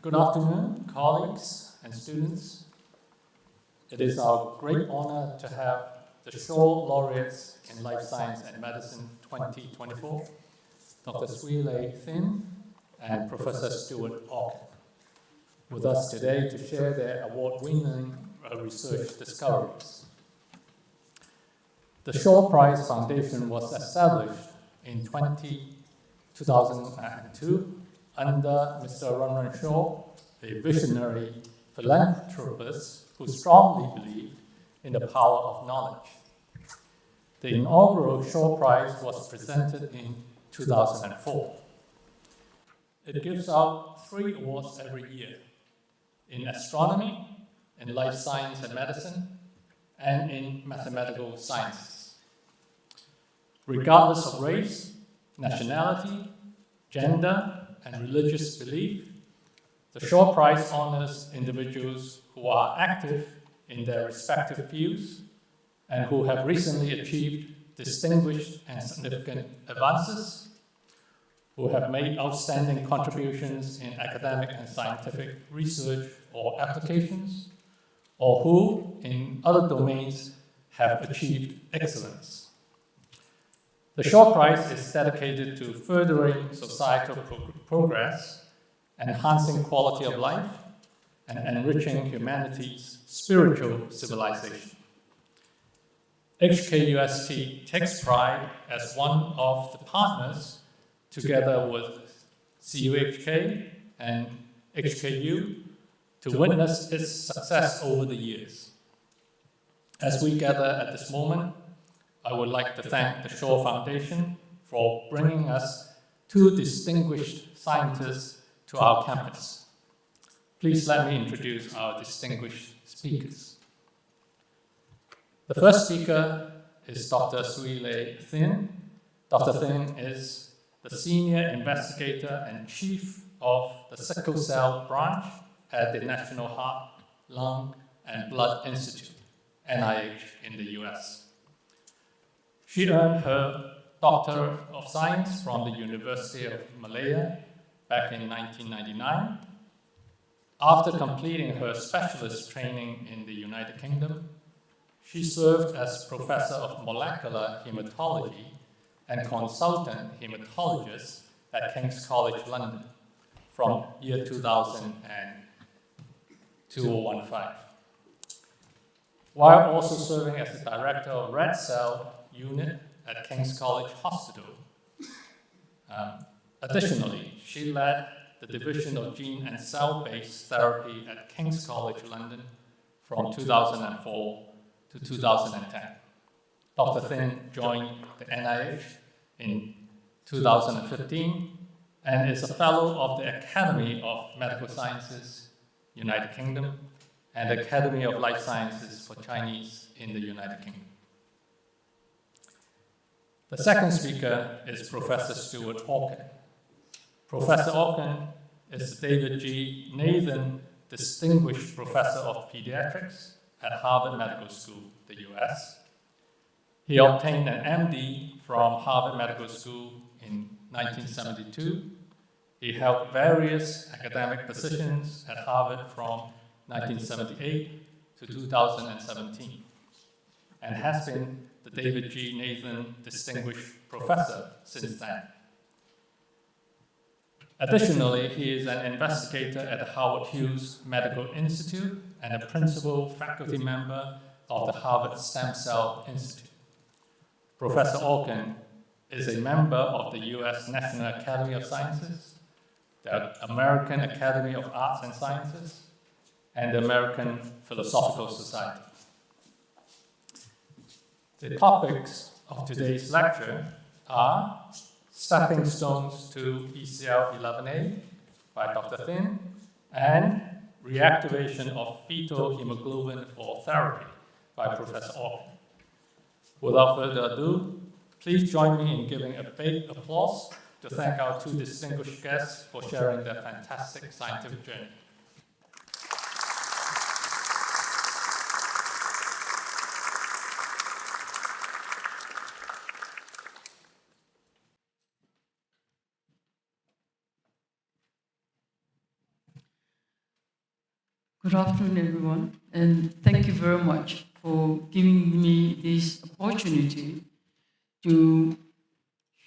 Good afternoon, colleagues and students. It is our great honor to have the Shaw Laureates in Life Science and Medicine 2024, Dr. Swee Thein and Professor Stuart Orkin, with us today to share their award-winning research discoveries. The Shaw Prize Foundation was established in 2002 under Mr. Run Shaw, a visionary philanthropist who strongly believed in the power of knowledge. The inaugural Shaw Prize was presented in 2004. It gives out 3 awards every year: in astronomy, in life science and medicine, and in mathematical sciences. Regardless of race, nationality, gender, and religious belief, the Shaw Prize honors individuals who are active in their respective fields and who have recently achieved distinguished and significant advances, who have made outstanding contributions in academic and scientific research or applications, or who, in other domains, have achieved excellence. The Shaw Prize is dedicated to furthering societal progress, enhancing quality of life, and enriching humanity's spiritual civilization. HKUST takes pride as one of the partners, together with CUHK and HKU, to witness its success over the years. As we gather at this moment, I would like to thank the Shaw Foundation for bringing us 2 distinguished scientists to our campus. Please let me introduce our distinguished speakers. The first speaker is Dr. Swee Thein. Dr. Thein is the Senior Investigator and Chief of the Sickle Cell Branch at the National Heart, Lung, and Blood Institute, NIH, in the US. She earned her Doctor of Science from the University of Malaya back in 1999. After completing her specialist training in the United Kingdom, she served as Professor of Molecular Hematology and Consultant Hematologist at King's College London from year 2000 and 2015, while also serving as the Director of Red Cell Unit at King's College Hospital. Additionally, she led the Division of Gene and Cell-Based Therapy at King's College London from 2004 to 2010. Dr. Thein joined the NIH in 2015 and is a Fellow of the Academy of Medical Sciences, United Kingdom, and Academy of Life Sciences for Chinese in the United Kingdom. The second speaker is Professor Stuart Orkin. Professor Orkin is the David G. Nathan Distinguished Professor of Pediatrics at Harvard Medical School, the US. He obtained an MD from Harvard Medical School in 1972. He held various academic positions at Harvard from 1978 to 2017, and has been the David G. Nathan Distinguished Professor since then. Additionally, he is an investigator at the Howard Hughes Medical Institute and a principal faculty member of the Harvard Stem Cell Institute. Professor Orkin is a member of the US National Academy of Sciences, the American Academy of Arts and Sciences, and the American Philosophical Society. The topics of today's lecture are Stepping Stones to BCL11A by Dr. Thein and Reactivation of Fetal Hemoglobin for Therapy by Professor Orkin. Without further ado, please join me in giving a big applause to thank our 2 distinguished guests for sharing their fantastic scientific journey. Good afternoon, everyone, and thank you very much for giving me this opportunity to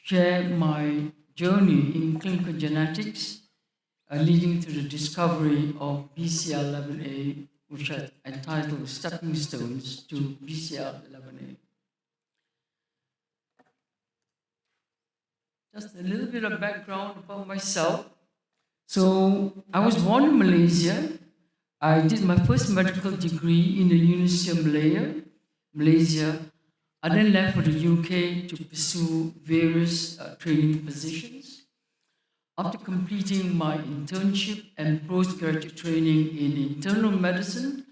share my journey in clinical genetics, leading to the discovery of BCL11A, which I entitled Stepping Stones to BCL11A. Just a little bit of background about myself. So, I was born in Malaysia. I did my first medical degree in the University of Malaysia. I then left for the UK to pursue various training positions. After completing my internship and postgraduate training in internal medicine,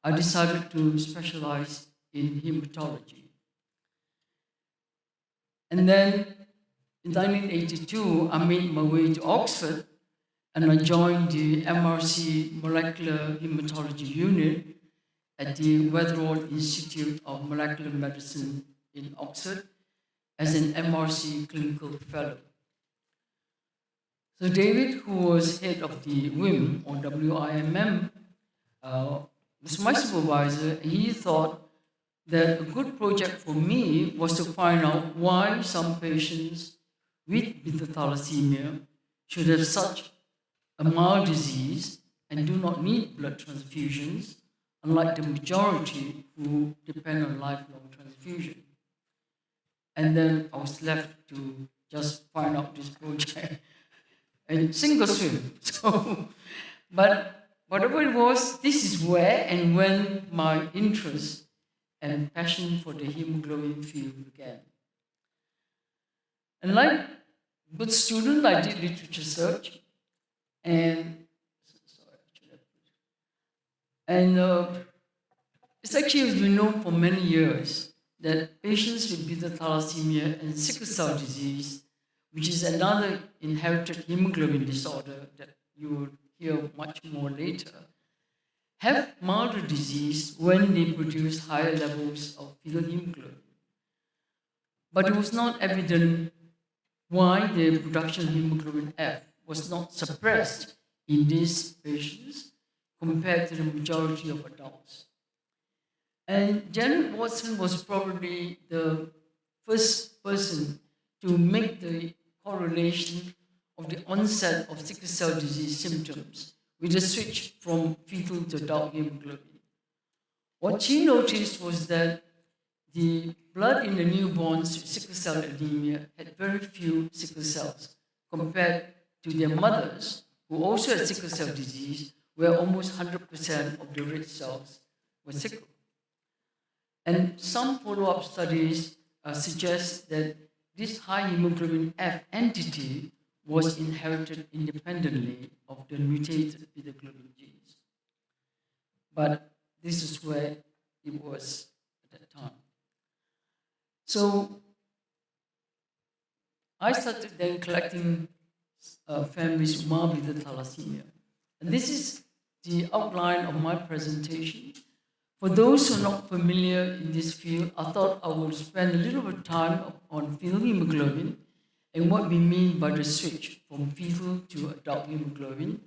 I decided to specialize in hematology. And then in 1982, I made my way to Oxford and I joined the MRC Molecular Hematology Unit at the Weatherall Institute of Molecular Medicine in Oxford as an MRC clinical fellow. So David, who was head of the WIM or WIMM, was my supervisor, and he thought that a good project for me was to find out why some patients with beta thalassemia should have such a mild disease and do not need blood transfusions, unlike the majority who depend on lifelong transfusion. And then I was left to just find out this project and sink or swim. So, but whatever it was, this is where and when my interest and passion for the hemoglobin field began. And like good student, I did literature search. And it's actually been known for many years that patients with beta thalassemia and sickle cell disease, which is another inherited hemoglobin disorder that you will hear much more later, have milder disease when they produce higher levels of fetal hemoglobin. But it was not evident why the production of hemoglobin F was not suppressed in these patients compared to the majority of adults. And Janet Watson was probably the first person to make the correlation of the onset of sickle cell disease symptoms with the switch from fetal to adult hemoglobin. What she noticed was that the blood in the newborns with sickle cell anemia had very few sickle cells compared to their mothers, who also had sickle cell disease, where almost 100% of the red cells were sickle. And some follow-up studies suggest that this high hemoglobin F entity was inherited independently of the mutated beta globin genes. But this is where it was at that time. So I started then collecting families with mild beta thalassemia. And this is the outline of my presentation. For those who are not familiar in this field, I thought I would spend a little bit of time on fetal hemoglobin and what we mean by the switch from fetal to adult hemoglobin.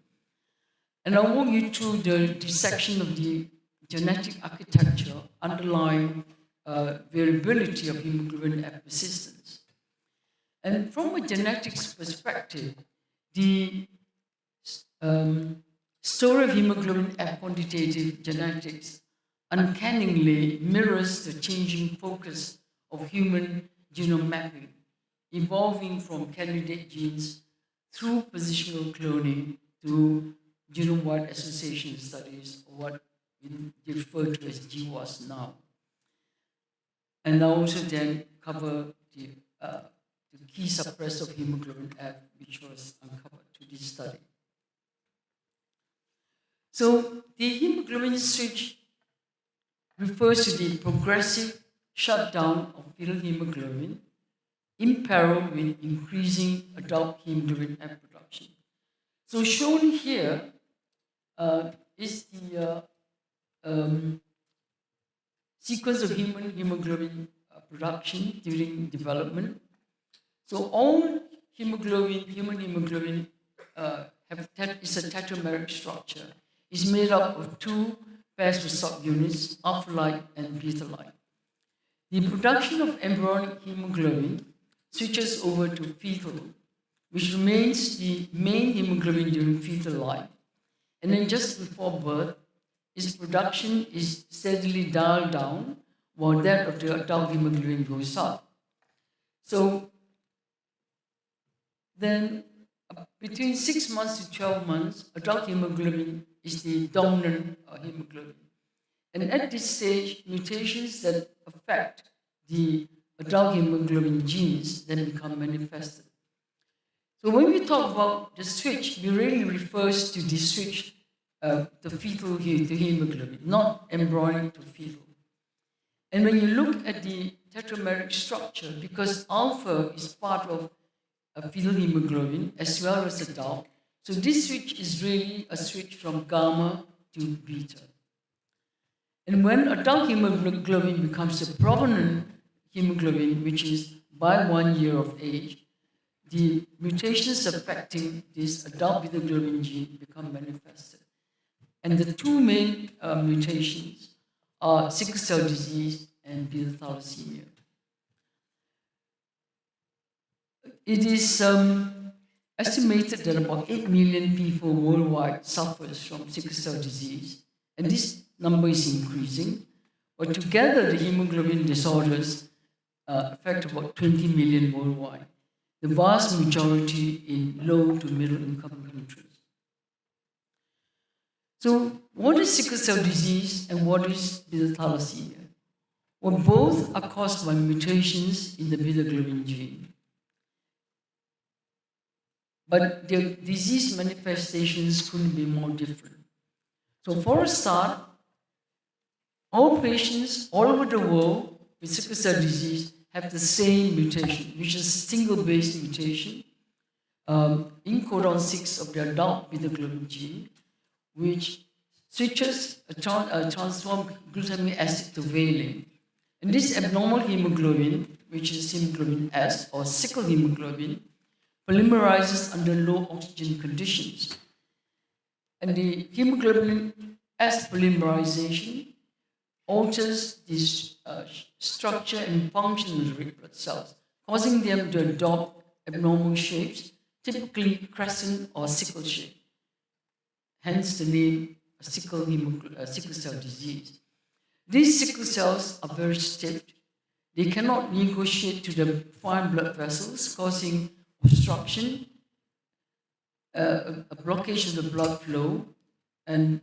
And I'll walk you through the dissection of the genetic architecture underlying variability of hemoglobin F persistence. And from a genetics perspective, the story of hemoglobin F quantitative genetics uncannily mirrors the changing focus of human genome mapping, evolving from candidate genes through positional cloning to genome-wide association studies, or what we refer to as GWAS now. And I also then cover the key suppressor of hemoglobin F, which was uncovered to this study. So the hemoglobin switch refers to the progressive shutdown of fetal hemoglobin in parallel with increasing adult hemoglobin F production. So shown here is the sequence of human hemoglobin production during development. So all human hemoglobin is a tetrameric structure, is made up of two pairs of subunits, alpha-like and beta-like. The production of embryonic hemoglobin switches over to fetal, which remains the main hemoglobin during fetal life. And then just before birth, its production is steadily dialed down while that of the adult hemoglobin goes up. So then between 6 months to 12 months, adult hemoglobin is the dominant hemoglobin. And at this stage, mutations that affect the adult hemoglobin genes then become manifested. So when we talk about the switch, it really refers to the switch to fetal to hemoglobin, not embryonic to fetal. And when you look at the tetrameric structure, because alpha is part of fetal hemoglobin as well as adult, so this switch is really a switch from gamma to beta. And when adult hemoglobin becomes a prominent hemoglobin, which is by 1 year of age, the mutations affecting this adult beta globin gene become manifested. And the two main mutations are sickle cell disease and beta thalassemia. It is estimated that about 8 million people worldwide suffers from sickle cell disease, and this number is increasing. But together, the hemoglobin disorders affect about 20 million worldwide, the vast majority in low to middle income countries. So, what is sickle cell disease and what is beta thalassemia? Well, both are caused by mutations in the beta globin gene. But the disease manifestations couldn't be more different. So, for a start, all patients all over the world with sickle cell disease have the same mutation, which is a single base mutation in codon 6 of the adult beta globin gene, which switches transform glutamic acid to valine. And this abnormal hemoglobin, which is hemoglobin S or sickle hemoglobin, polymerizes under low oxygen conditions. And the hemoglobin S polymerization alters the structure and function of the red blood cells, causing them to adopt abnormal shapes, typically crescent or sickle shape. Hence the name sickle cell disease. These sickle cells are very stiff. They cannot negotiate to the fine blood vessels, causing obstruction, a blockage of the blood flow, and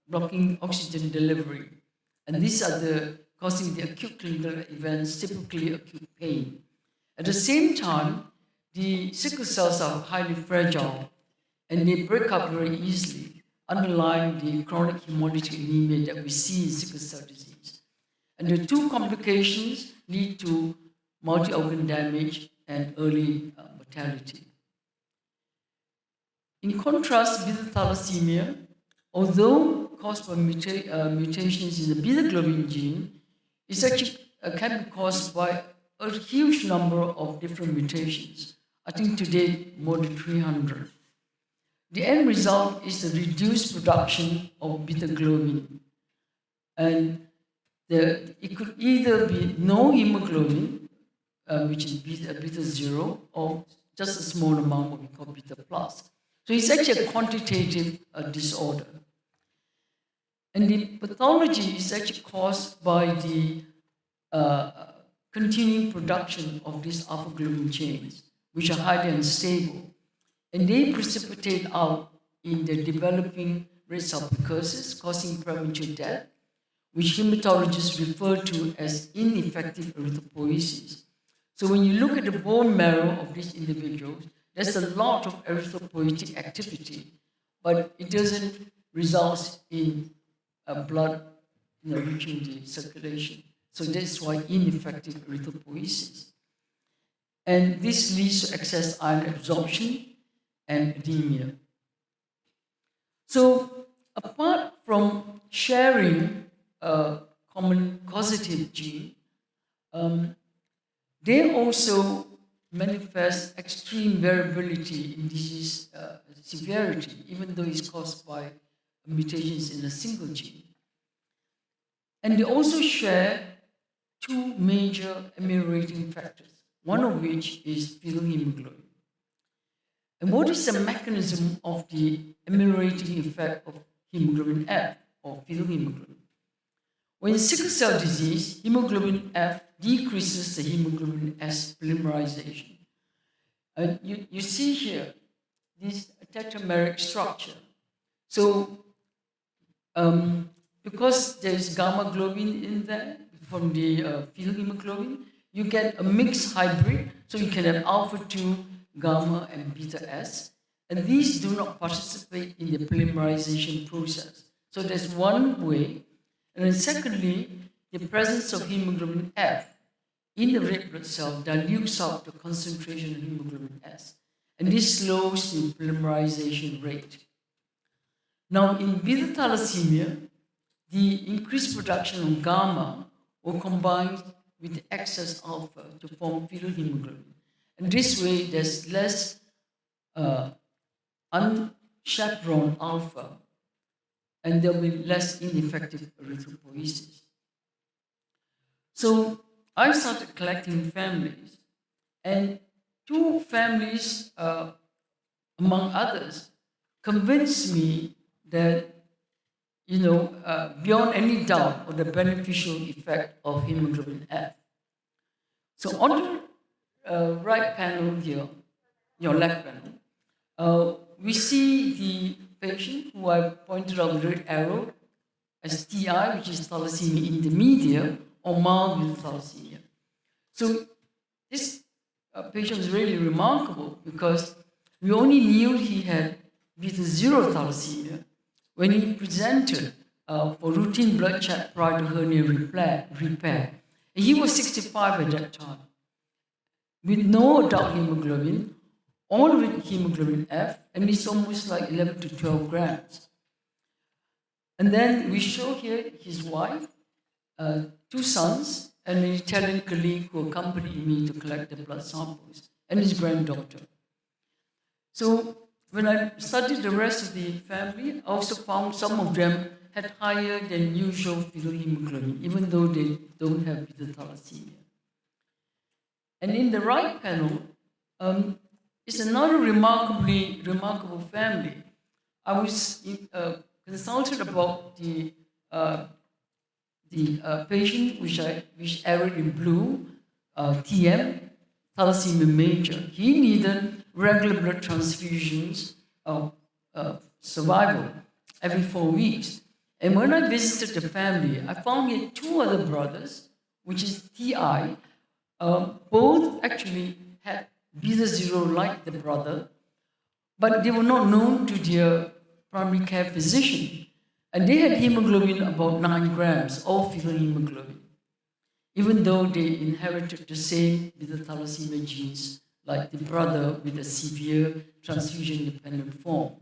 blocking oxygen delivery. And these are causing the acute clinical events, typically acute pain. At the same time, the sickle cells are highly fragile and they break up very easily, underlying the chronic hemolytic anemia that we see in sickle cell disease. And the two complications lead to multi-organ damage and early mortality. In contrast, beta thalassemia, although caused by mutations in the beta globin gene, is actually can be caused by a huge number of different mutations. I think today more than 300. The end result is the reduced production of beta globin, and it could either be no hemoglobin, which is beta 0, or just a small amount, what we call beta plus. So it's actually a quantitative disorder. And the pathology is actually caused by the continuing production of these alpha globin chains, which are highly unstable. And they precipitate out in the developing red cell precursors, causing premature death, which hematologists refer to as ineffective erythropoiesis. So when you look at the bone marrow of these individuals, there's a lot of erythropoietic activity, but it doesn't result in blood reaching the circulation. So that's why ineffective erythropoiesis. And this leads to excess iron absorption and anemia. So apart from sharing a common causative gene, they also manifest extreme variability in disease severity, even though it's caused by mutations in a single gene. And they also share two major ameliorating factors, one of which is fetal hemoglobin. And what is the mechanism of the ameliorating effect of hemoglobin F, or fetal hemoglobin? Well, in sickle cell disease, hemoglobin F decreases the hemoglobin S polymerization. You see here this tetrameric structure. So, because there is gamma globin in there from the fetal hemoglobin, you get a mixed hybrid, so you can have alpha 2, gamma, and beta S. And these do not participate in the polymerization process. So that's one way. And then secondly, the presence of hemoglobin F in the red blood cell dilutes out the concentration of hemoglobin S. And this slows the polymerization rate. Now, in beta thalassemia, the increased production of gamma will combine with excess alpha to form fetal hemoglobin. And this way, there's less unchaperoned alpha, and there will be less ineffective erythropoiesis. So I started collecting families, and two families, among others, convinced me that, beyond any doubt of the beneficial effect of hemoglobin F. So on the right panel here, your left panel, we see the patient who I pointed out the red arrow as TI, which is thalassemia intermediate or mild beta thalassemia. So this patient was really remarkable because we only knew he had beta 0 thalassemia when he presented for routine blood check prior to hernia repair. And he was 65 at that time, with no adult hemoglobin, all with hemoglobin F, and it's almost like 11 to 12 grams. And then we show here his wife, two sons, and an Italian colleague who accompanied me to collect the blood samples, and his granddaughter. So when I studied the rest of the family, I also found some of them had higher than usual fetal hemoglobin, even though they don't have beta thalassemia. And in the right panel, is another remarkable family. I was consulted about the patient which arrowed in blue, TM, thalassemia major. He needed regular blood transfusions of survival every 4 weeks. And when I visited the family, I found he had two other brothers, which is TI. Both actually had beta 0 like the brother, but they were not known to their primary care physician. And they had hemoglobin about 9 grams, all fetal hemoglobin, even though they inherited the same beta thalassemia genes like the brother with a severe transfusion-dependent form.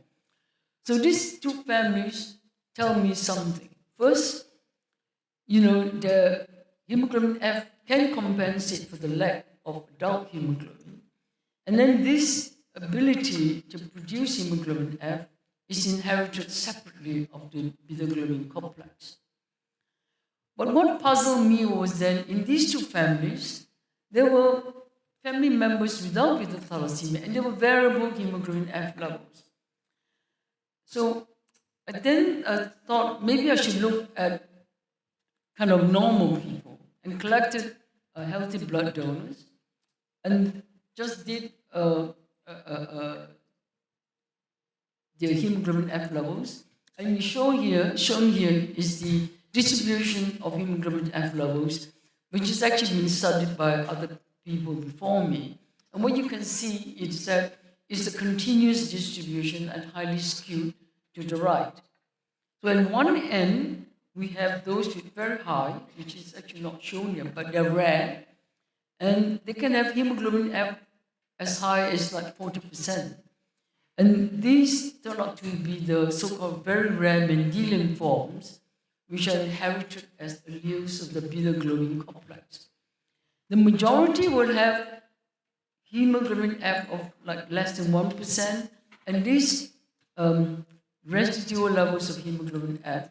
So these two families tell me something. First, the hemoglobin F can compensate for the lack of adult hemoglobin. And then this ability to produce hemoglobin F is inherited separately of the beta globin complex. But what puzzled me was that in these two families, there were family members without beta thalassemia, and there were variable hemoglobin F levels. So I then thought maybe I should look at kind of normal people and collected healthy blood donors and just did the hemoglobin F levels. And shown here is the distribution of hemoglobin F levels, which has actually been studied by other people before me. And what you can see is that it's a continuous distribution and highly skewed to the right. So at one end, we have those with very high, which is actually not shown here, but they're rare. And they can have hemoglobin F as high as like 40%. And these turn out to be the so-called very rare Mendelian forms, which are inherited as alleles of the beta globin complex. The majority will have hemoglobin F of like less than 1%, and these residual levels of hemoglobin F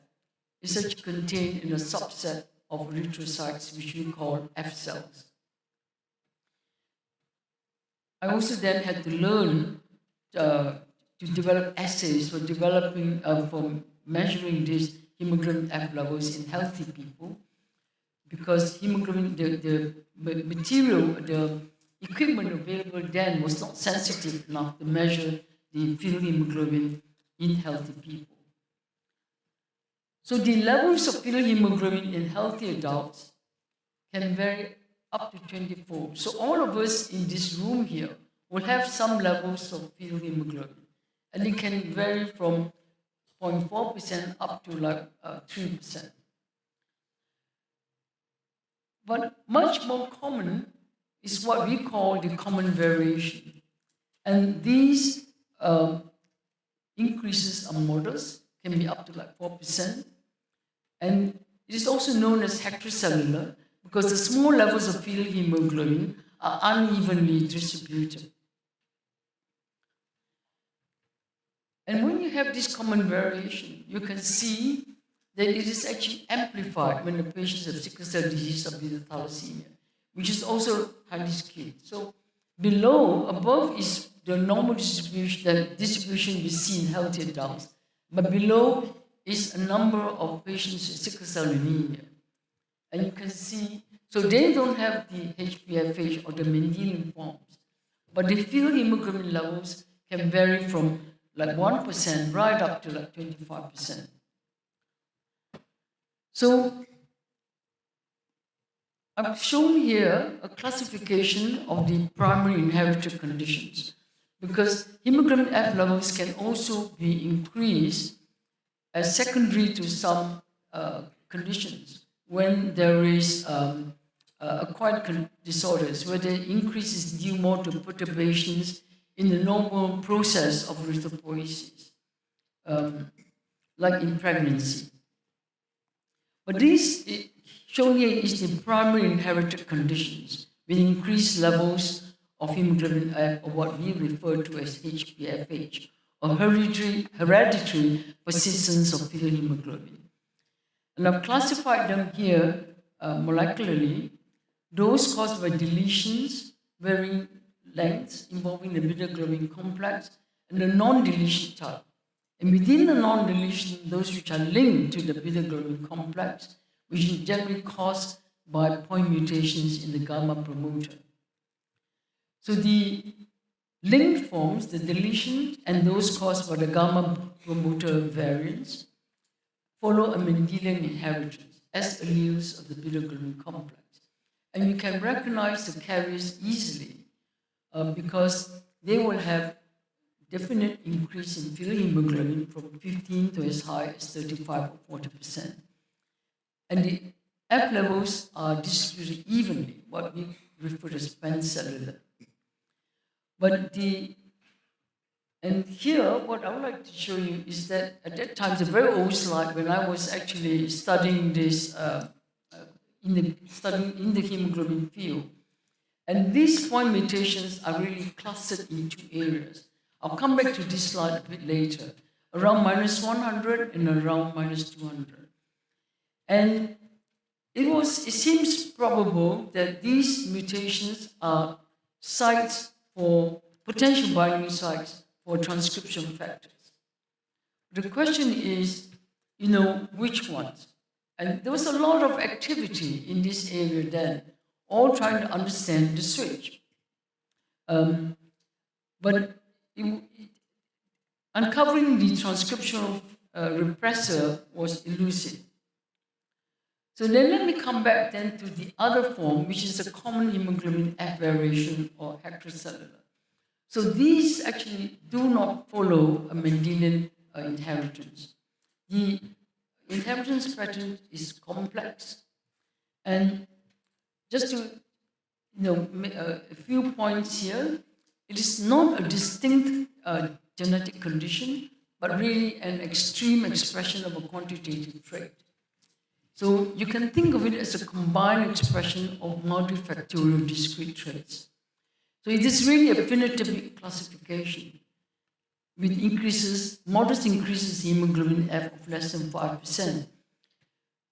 is actually contained in a subset of erythrocytes, which we call F cells. I also then had to learn to develop assays for measuring these hemoglobin F levels in healthy people, because hemoglobin, the material, the equipment available then was not sensitive enough to measure the fetal hemoglobin in healthy people. So the levels of fetal hemoglobin in healthy adults can vary up to 24. So all of us in this room here will have some levels of fetal hemoglobin, and it can vary from 0.4% up to like 3%. But much more common is what we call the common variation. And these increases are modest, can be up to like 4%. And it is also known as heterocellular because the small levels of fetal hemoglobin are unevenly distributed. And when you have this common variation, you can see that it is actually amplified when the patients have sickle cell disease or beta thalassemia, which is also highly skewed. So above is the normal distribution we see in healthy adults, but below is a number of patients with sickle cell anemia. And you can see, so they don't have the HPFH or the Mendelian forms, but the fetal hemoglobin levels can vary from like 1% right up to like 25%. So I've shown here a classification of the primary inherited conditions, because hemoglobin F levels can also be increased as secondary to some conditions when there is acquired disorders, where the increase is due more to perturbations in the normal process of erythropoiesis, like in pregnancy. But this shown here is the primary inherited conditions with increased levels of hemoglobin F, or what we refer to as HPFH, or hereditary persistence of fetal hemoglobin. And I've classified them here molecularly, those caused by deletions varying lengths involving the beta globin complex, and the non-deletion type. And within the non-deletion, those which are linked to the beta globin complex, which is generally caused by point mutations in the gamma promoter. So the linked forms, the deletion, and those caused by the gamma promoter variants, follow a Mendelian inheritance as alleles of the beta globin complex. And you can recognize the carriers easily because they will have definite increase in fetal hemoglobin from 15 to as high as 35 or 40%. And the F levels are distributed evenly, what we refer to as pancellular. And here, what I would like to show you is that at that time, it's a very old slide when I was actually studying this, studying in the hemoglobin field. And these point mutations are really clustered in two areas. I'll come back to this slide a bit later, around -100 and around -200. And it seems probable that these mutations are sites for potential binding sites for transcription factors. The question is, which ones? And there was a lot of activity in this area then, all trying to understand the switch. But uncovering the transcriptional repressor was elusive. So then let me come back then to the other form, which is a common hemoglobin F variation or heterocellular. So these actually do not follow a Mendelian inheritance. The inheritance pattern is complex. And just to a few points here, it is not a distinct genetic condition, but really an extreme expression of a quantitative trait. So you can think of it as a combined expression of multifactorial discrete traits. So it is really a phenotypic classification. with modest increases in hemoglobin F of less than 5%.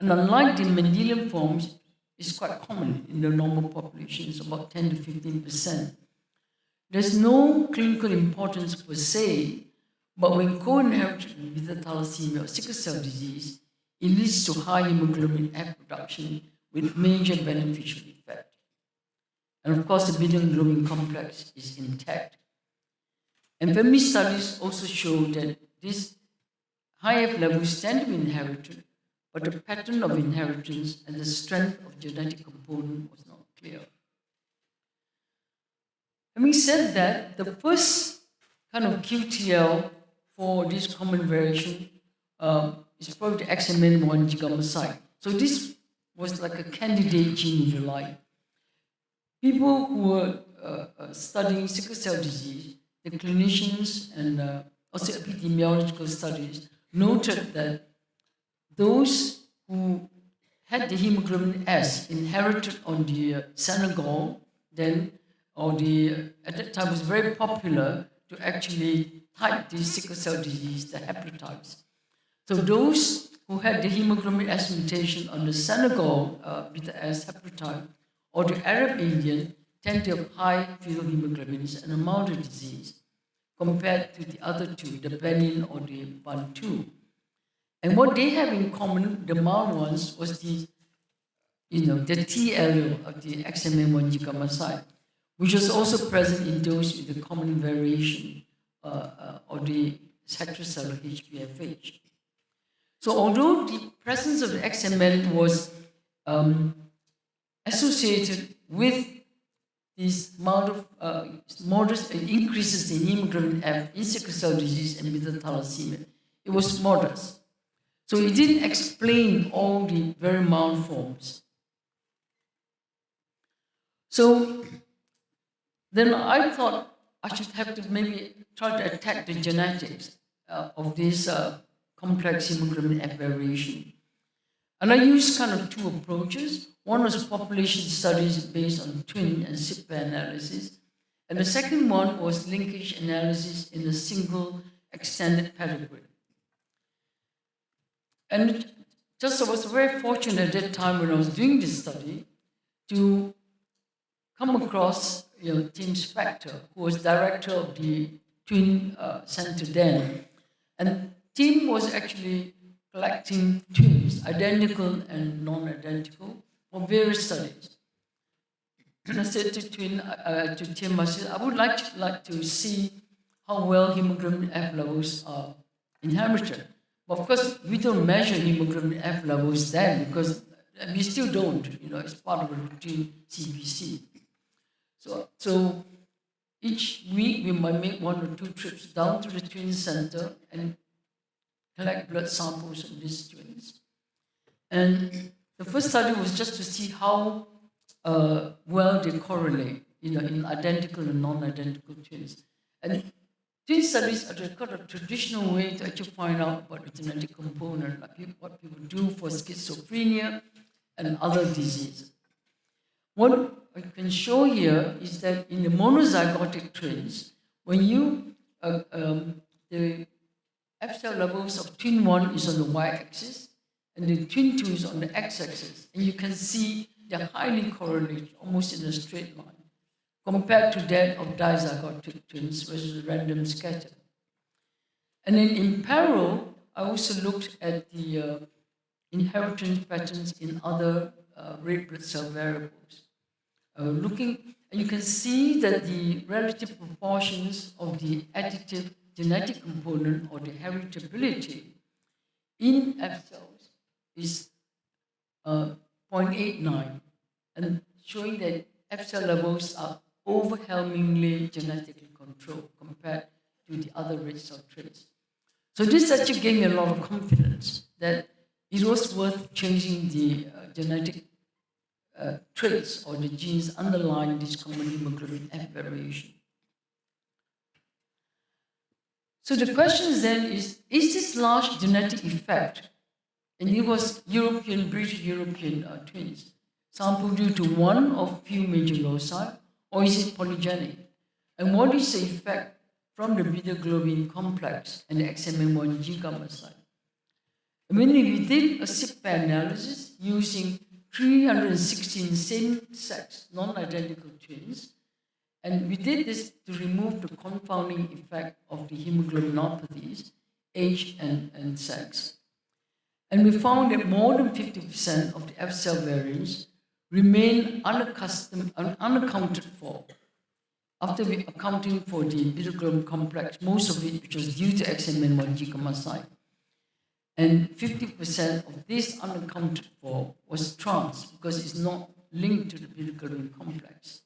And unlike the Mendelian forms, it's quite common in the normal population, it's about 10 to 15%. There's no clinical importance per se, but when co-inherited with beta thalassemia or sickle cell disease, it leads to high hemoglobin F production with major beneficial effect. And of course, the beta globin complex is intact. And family studies also show that these high F levels tend to be inherited, but the pattern of inheritance and the strength of genetic component was not clear. Having said that, the first kind of QTL for this common variation is probably the XMN1 gigamocyte. So this was like a candidate gene, if you like. People who were studying sickle cell disease, the clinicians and also epidemiological studies noted that those who had the hemoglobin S inherited on the Senegal, then, at that time was very popular to actually type the sickle cell disease, the haplotypes. So those who had the hemoglobin S mutation on the Senegal beta S haplotype or the Arab Indian tend to have high fetal hemoglobins and a milder disease compared to the other two, the Benin or the Bantu. And what they have in common, the mild ones, was the T allele of the XMN1 gigamocyte, which was also present in those with the common variation or the heterocellular HbFH. So although the presence of the XMN was associated with these modest increases in hemoglobin F in sickle cell disease and beta thalassemia, it was modest. So it didn't explain all the very mild forms. So then I thought I should have to maybe try to attack the genetics of this complex hemoglobin F variation. And I used kind of two approaches. One was population studies based on twin and SIP pair analysis. And the second one was linkage analysis in a single extended pedigree. And just I was very fortunate at that time when I was doing this study to come across Tim Spector, who was director of the Twin Center then. And Tim was actually collecting twins, identical and non-identical, for various studies. And I said to Tim, I said, I would like to see how well hemoglobin F levels are inherited. But of course, we don't measure hemoglobin F levels then because we still don't, it's part of a routine CBC. So each week we might make 1 or 2 trips down to the twin center and collect blood samples from these twins. And the first study was just to see how well they correlate, in identical and non-identical twins. And twin studies are the kind of traditional way to actually find out about the genetic component, like what people do for schizophrenia and other diseases. What I can show here is that in the monozygotic twins, when the F cell levels of twin 1 is on the y-axis and the twin 2 is on the x-axis, and you can see they're highly correlated, almost in a straight line, compared to that of dizygotic twins versus random scatter. And then in parallel, I also looked at the inheritance patterns in other red blood cell variables. And you can see that the relative proportions of the additive genetic component or the heritability in F cells is 0.89, and showing that F cell levels are overwhelmingly genetically controlled compared to the other red cell traits. So this actually gave me a lot of confidence that it was worth changing the genetic traits or the genes underlying this common hemoglobin F variation. So the question then is this large genetic effect, and it was British European twins, sampled due to one of few major loci, or is it polygenic? And what is the effect from the beta globin complex and the XMM1G gamma site. And when we did a SIP analysis using 316 same-sex, non-identical twins, and we did this to remove the confounding effect of the hemoglobinopathies, age and sex. And we found that more than 50% of the F cell variants remain unaccounted for. After we accounting for the beta globin complex, most of it which was due to XMN1G gamma site. And 50% of this unaccounted for was trans because it's not linked to the beta globin complex.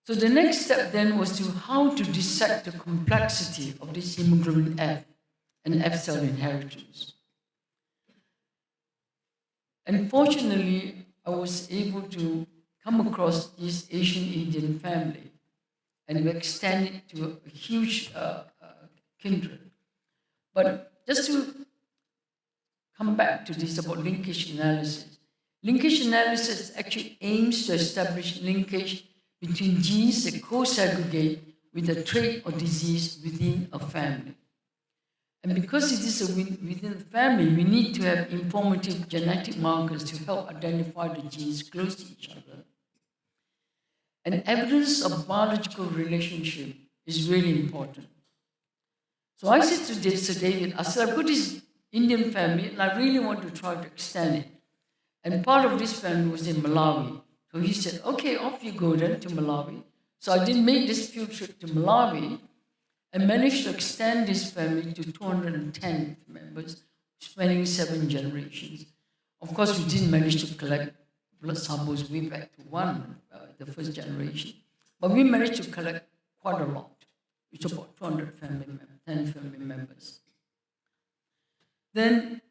So the next step then was to how to dissect the complexity of this hemoglobin F and F cell inheritance. And fortunately, I was able to come across this Asian Indian family, and we extended it to a huge kindred. But just to come back to this about linkage analysis. Linkage analysis actually aims to establish linkage between genes that co-segregate with a trait or disease within a family. And because it is within the family, we need to have informative genetic markers to help identify the genes close to each other. And evidence of biological relationship is really important. So I said to David, I said, I've got this Indian family and I really want to try to extend it. And part of this family was in Malawi. So he said, okay, off you go then to Malawi. So I did make this field trip to Malawi and managed to extend this family to 210 members, spanning 7 generations. Of course, we didn't manage to collect blood samples way back to the first generation. But we managed to collect quite a lot, which is about 200 10 family members. Then,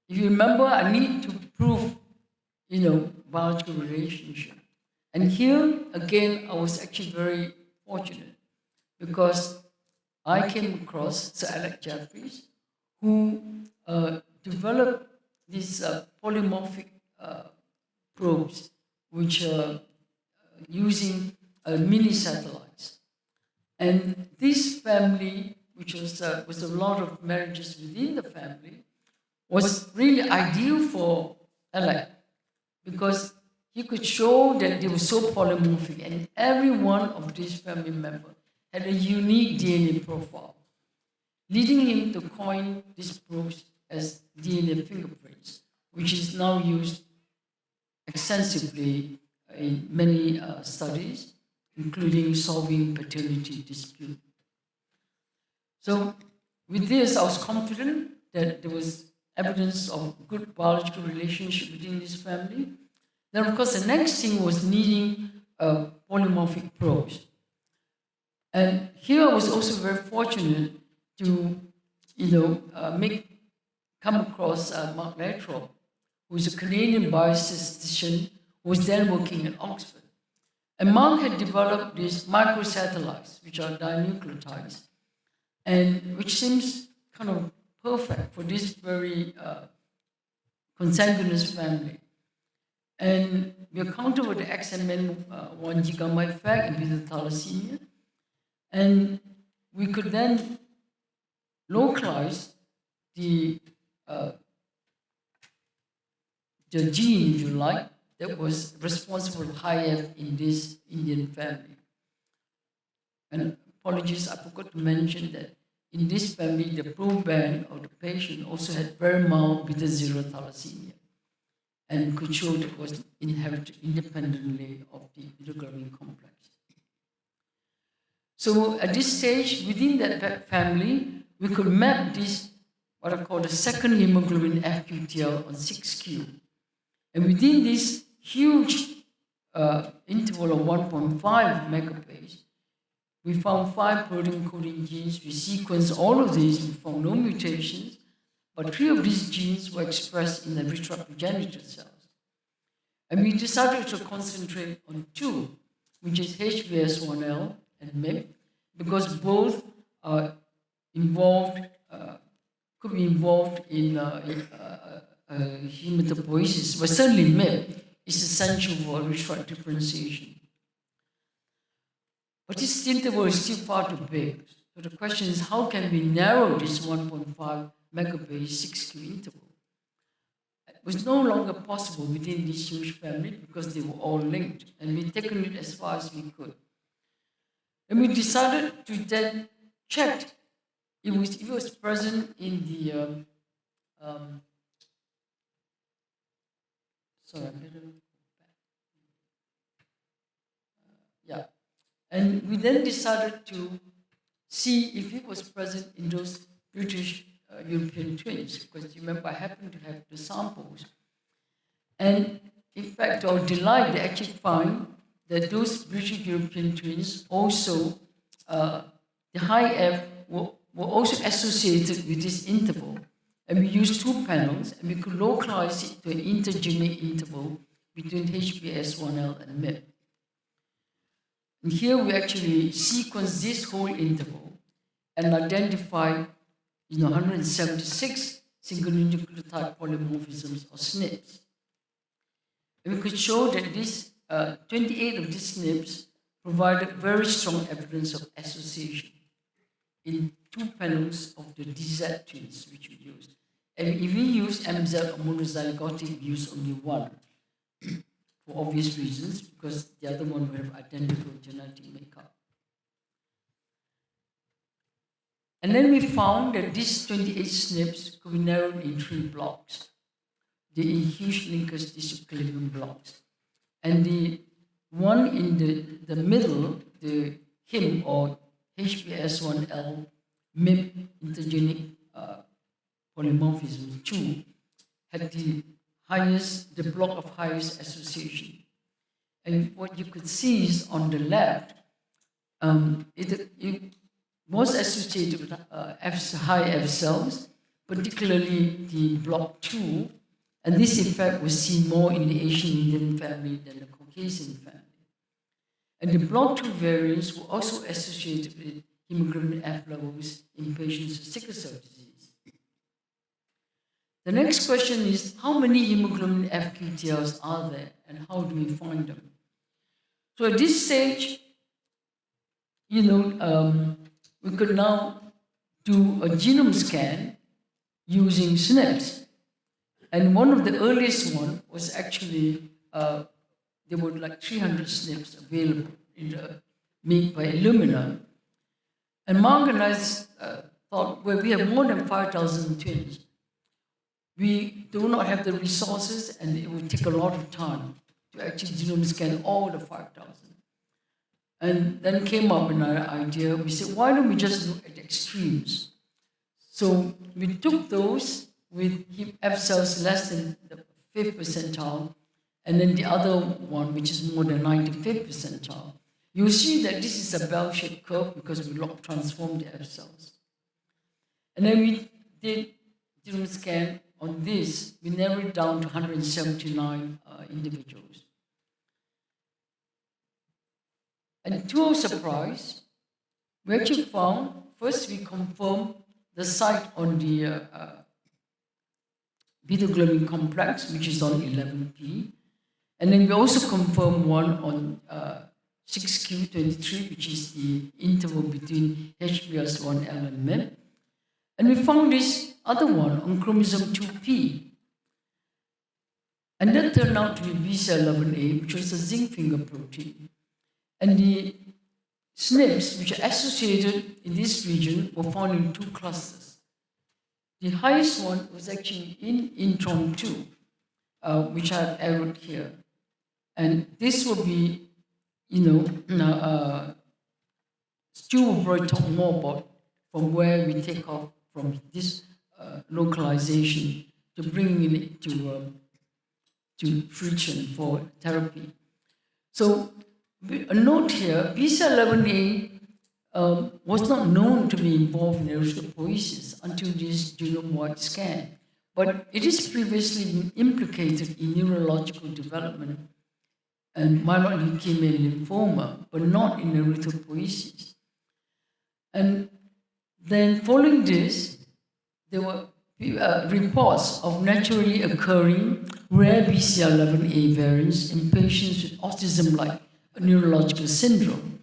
if you remember, I need to prove, biological relationship. And here, again, I was actually very fortunate because I came across Sir Alex Jeffries, who developed these polymorphic probes, which are using mini satellites. And this family, which was a lot of marriages within the family, was really ideal for Alex because he could show that they were so polymorphic, and every one of these family members had a unique DNA profile, leading him to coin these probes as DNA fingerprints, which is now used extensively in many studies, including solving paternity dispute. So with this, I was confident that there was evidence of good biological relationship within this family. Then, of course, the next thing was needing polymorphic probes. And here I was also very fortunate to, come across Mark Latrobe, who is a Canadian biostatistician who was then working at Oxford. And Mark had developed these microsatellites, which are dinucleotides, and which seems kind of perfect for this very consanguineous family. And we accounted for the XMN1G gamma effect and beta thalassemia. And we could then localize the gene, if you like, that was responsible for high F in this Indian family. And apologies, I forgot to mention that in this family, the proband of the patient also had very mild beta 0 thalassemia and could show that it was inherited independently of the beta globin complex. So at this stage, within that family, we could map this, what I call the second hemoglobin FQTL on 6q. And within this huge interval of 1.5 megabase, we found 5 protein coding genes. We sequenced all of these. We found no mutations, but 3 of these genes were expressed in the retroactive progenitor cells. And we decided to concentrate on 2, which is HBS1L and MYC, because both are involved, could be involved in hematopoiesis, but certainly MYC is essential for retroactive differentiation. But this interval is still far too big. So the question is, how can we narrow this 1.5 megabase 6Q interval? It was no longer possible within this huge family because they were all linked, and we'd taken it as far as we could. And we decided to then check if it was present in the and we then decided to see if it was present in those British European twins, because you remember I happened to have the samples. And in fact, to our delight, they actually found that those British European twins also, the high F were also associated with this interval. And we used two panels, and we could localize it to an intergenic interval between HBS1L and MIP. And here we actually sequence this whole interval and identify 176 single nucleotide polymorphisms or SNPs. And we could show that these 28 of these SNPs provided very strong evidence of association in two panels of the DZ twins which we used. And if we use MZ or monozygotic, we use only one for obvious reasons, because the other one will have identical genetic makeup. And then we found that these 28 SNPs could be narrowed in 3 blocks. They're in huge linkers disequilibrium blocks. And the one in the middle, the HIM or HBS1L MIP intergenic polymorphism 2 had the block of highest association. And what you could see is on the left, it was associated with high F cells, particularly the block 2, and this effect was seen more in the Asian Indian family than the Caucasian family. And the block 2 variants were also associated with hemoglobin F levels in patients with sickle cell disease. The next question is, how many hemoglobin F QTLs are there, and how do we find them? So at this stage, we could now do a genome scan using SNPs. And one of the earliest one was actually, there were like 300 SNPs available made by Illumina. And Mark and I thought, well, we have more than 5,000 twins. We do not have the resources, and it would take a lot of time to actually genome scan all the 5,000. And then came up with an idea. We said, why don't we just look at the extremes? So we took those with F cells less than the 5th percentile, and then the other one, which is more than 95th percentile. You'll see that this is a bell-shaped curve because we log transformed the F cells. And then we did genome scan on this. We narrowed it down to 179 individuals. And to our surprise, we actually found, first we confirmed the site on the beta globin complex, which is on 11P. And then we also confirmed one on 6Q23, which is the interval between HBS1L and MIP. And we found this other one on chromosome 2P. And that turned out to be BCL11A, which was a zinc finger protein. And the SNPs, which are associated in this region, were found in 2 clusters. The highest one was actually in intron 2, which I've arrowed here. And this will be, Stuart will probably talk more about from where we take off from this localization to bringing it to fruition for therapy. So a note here, BCL11A was not known to be involved in erythropoiesis until this genome-wide scan, but it has previously been implicated in neurological development and myeloid leukemia and lymphoma, but not in erythropoiesis. And then following this, there were reports of naturally occurring rare BCL11A variants in patients with autism-like neurological syndrome.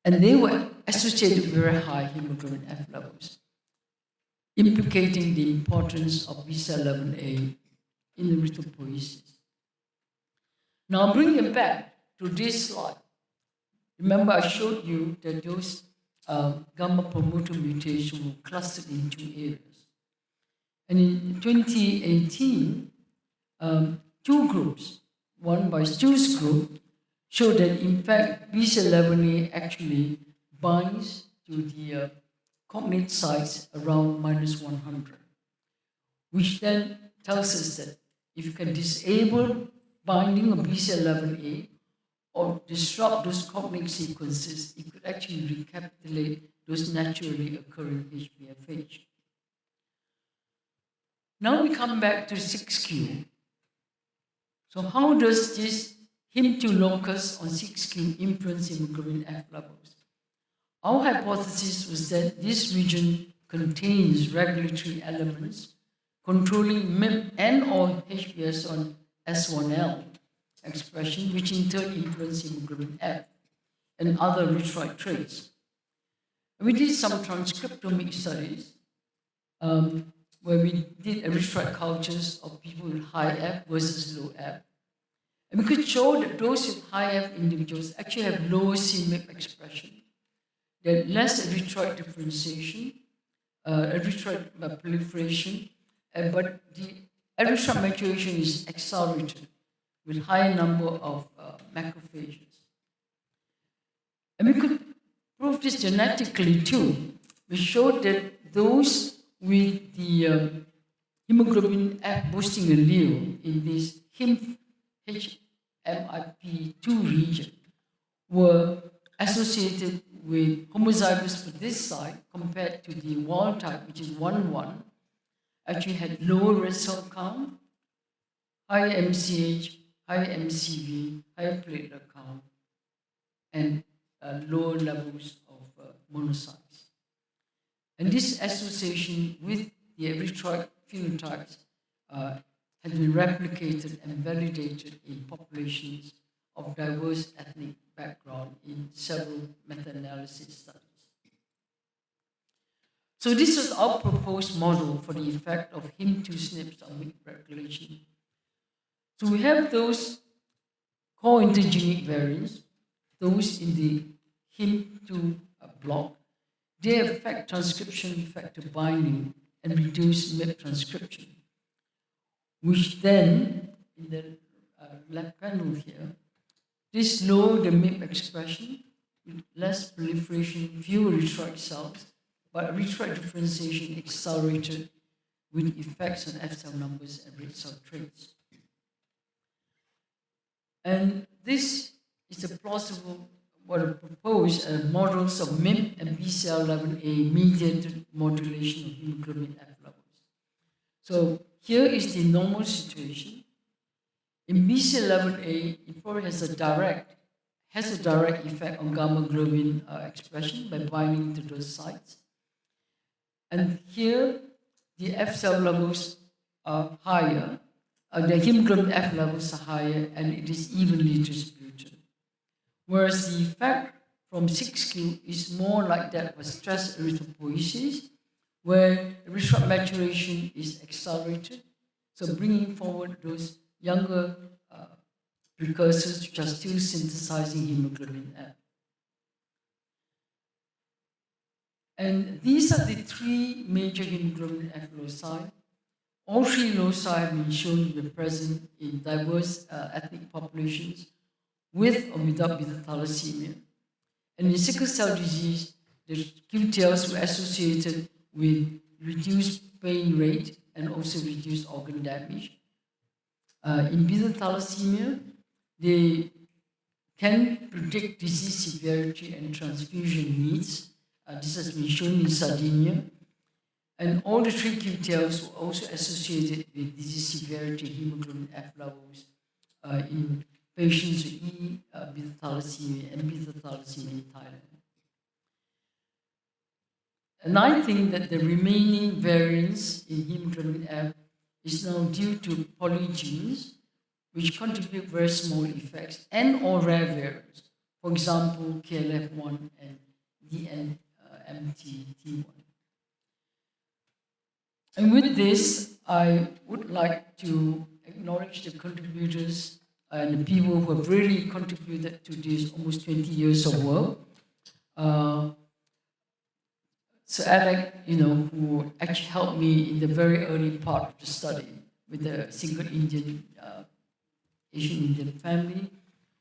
And they were associated with very high hemoglobin F levels, implicating the importance of BCL11A in erythropoiesis. Now bring it back to this slide. Remember I showed you that those gamma promoter mutations were clustered in two areas. And in 2018, two groups, one by Stuart's group, showed that in fact BCL11A actually binds to the cognate sites around -100, which then tells us that if you can disable binding of BCL11A or disrupt those cognate sequences, it could actually recapitulate those naturally occurring HbFH. Now we come back to 6q. So how does this HIM2 locus on 6q influence hemoglobin F levels? Our hypothesis was that this region contains regulatory elements controlling MIP and or HbS on S1L expression, which in turn influence hemoglobin F and other erythroid traits. We did some transcriptomic studies where we did erythroid cultures of people with high F versus low F. And we could show that those with high F individuals actually have lower CMIP expression. There less erythroid differentiation, erythroid proliferation, but the erythroid maturation is accelerated with higher number of macrophages. And we could prove this genetically too. We showed that those with the hemoglobin F boosting allele in this HMIP2 region were associated with homozygous for this site compared to the wild type, which is 1-1, actually had lower red cell count, higher MCH, higher MCV, higher platelet count, and lower levels of monocytes. And this association with the erythroid phenotypes has been replicated and validated in populations of diverse ethnic background in several meta-analysis studies. So this was our proposed model for the effect of HIM2 SNPs on MYC regulation. So we have those core intergenic variants, those in the HIM2 block. They affect transcription factor binding and reduce MYC transcription, which then, in the left panel here, this lower the MYC expression with less proliferation, fewer erythroid cells, but erythroid differentiation accelerated with effects on F cell numbers and red cell traits. And this is a plausible, what I propose, models of MYP and BCL11A mediated modulation of hemoglobin F levels. So here is the normal situation. In BCL11A, it probably has a direct effect on gamma globin expression by binding to those sites. And here, the F cell levels are higher, the hemoglobin F levels are higher, and it is evenly distributed. Whereas the effect from 6q is more like that of stress erythropoiesis, where erythroid maturation is accelerated, so bringing forward those younger precursors which are still synthesizing hemoglobin F. And these are the three major hemoglobin F loci. All three loci have been shown to be present in diverse ethnic populations with or without beta thalassemia. And in sickle cell disease, the QTLs were associated with reduced pain rate and also reduced organ damage. In beta thalassemia, they can predict disease severity and transfusion needs. This has been shown in Sardinia. And all the three QTLs were also associated with disease severity and hemoglobin F levels in patients with beta thalassemia and beta thalassemia in Thailand. And I think that the remaining variance in hemoglobin F is now due to polygenes, which contribute very small effects and or rare variants. For example, KLF1 and DNMT1. And with this, I would like to acknowledge the contributors and the people who have really contributed to this almost 20 years of work. So Alec, who actually helped me in the very early part of the study with the single Asian Indian family.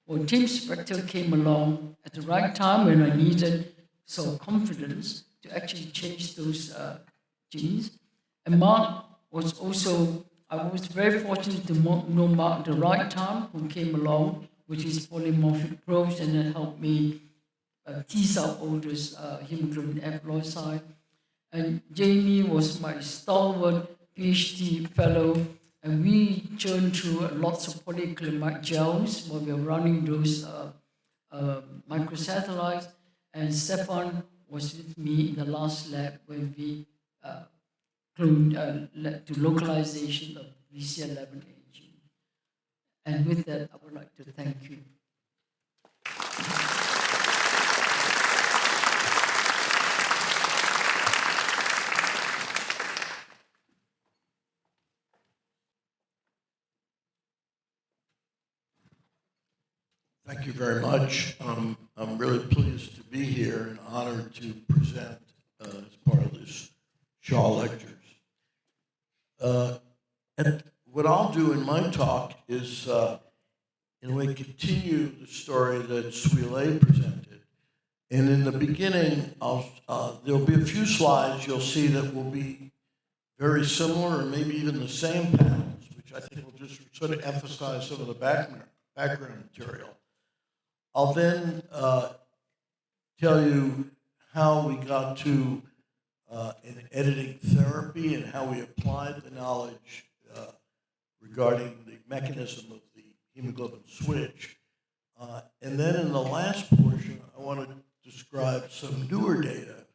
Well, Tim Spector came along at the right time when I needed some confidence to actually change those genes. And Mark was also, I was very fortunate to know Mark at the right time, who came along with his polymorphic probes and then helped me tease out all those hemoglobin F loci. And Jamie was my stalwart PhD fellow, and we churned through lots of polyacrylamide gels while we were running those microsatellites. And Stefan was with me in the last lab when we led to localization of BCL11A gene. And with that, I would like to thank you. Thank you very much. I'm really pleased to be here and honored to present as part of this Shaw Lectures. And what I'll do in my talk is, in a way, continue the story that Swee presented. And in the beginning, there'll be a few slides you'll see that will be very similar or maybe even the same panels, which I think will just sort of emphasize some of the background material. I'll then tell you how we got to an editing therapy and how we applied the knowledge regarding the mechanism of the hemoglobin switch. And then in the last portion, I want to describe some newer data,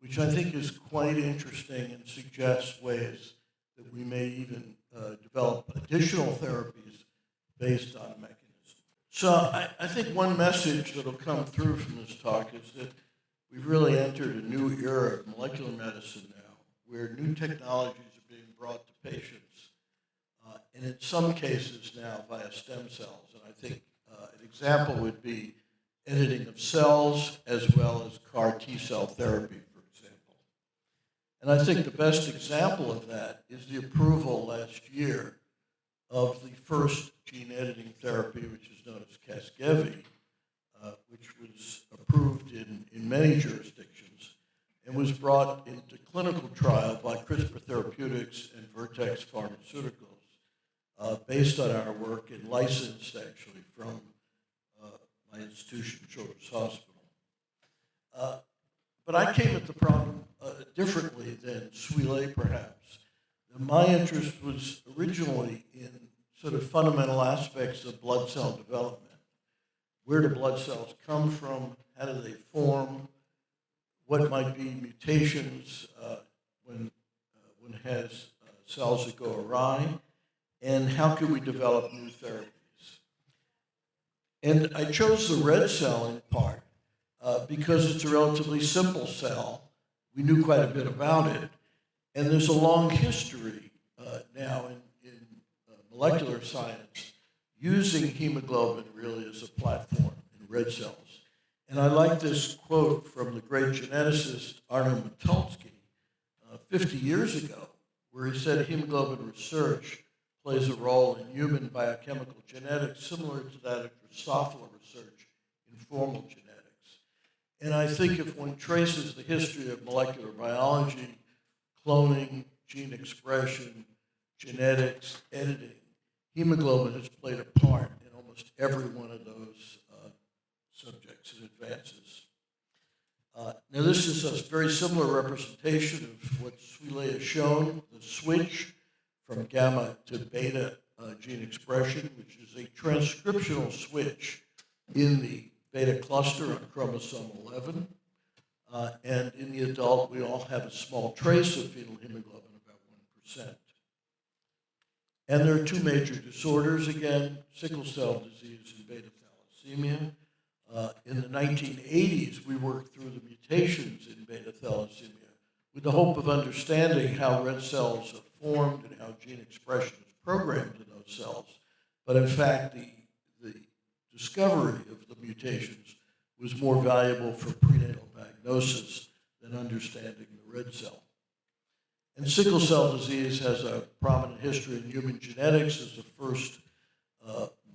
which I think is quite interesting and suggests ways that we may even develop additional therapies based on mechanism. So I think one message that will come through from this talk is that we've really entered a new era of molecular medicine now, where new technologies are being brought to patients, and in some cases now via stem cells. And I think an example would be editing of cells as well as CAR T-cell therapy, for example. And I think the best example of that is the approval last year of the first gene editing therapy, which is known as Casgevy, which was approved in many jurisdictions and was brought into clinical trial by CRISPR Therapeutics and Vertex Pharmaceuticals, based on our work and licensed actually from my institution, Children's Hospital. But I came at the problem differently than Swee perhaps. My interest was originally in sort of fundamental aspects of blood cell development. Where do blood cells come from? How do they form? What might be mutations when one has cells that go awry? And how could we develop new therapies? And I chose the red cell in part because it's a relatively simple cell. We knew quite a bit about it. And there's a long history now in molecular science using hemoglobin really as a platform in red cells. And I like this quote from the great geneticist Arno Matulsky 50 years ago, where he said hemoglobin research plays a role in human biochemical genetics similar to that of Drosophila research in formal genetics. And I think if one traces the history of molecular biology, cloning, gene expression, genetics, editing, hemoglobin has played a part in almost every one of those subjects and advances. Now this is a very similar representation of what Swee has shown, the switch from gamma to beta gene expression, which is a transcriptional switch in the beta cluster on chromosome 11. And in the adult, we all have a small trace of fetal hemoglobin, about 1%. And there are two major disorders, again, sickle cell disease and beta thalassemia. In the 1980s, we worked through the mutations in beta thalassemia with the hope of understanding how red cells are formed and how gene expression is programmed in those cells. But in fact, the discovery of the mutations was more valuable for prenatal diagnosis than understanding the red cell. And sickle cell disease has a prominent history in human genetics as the first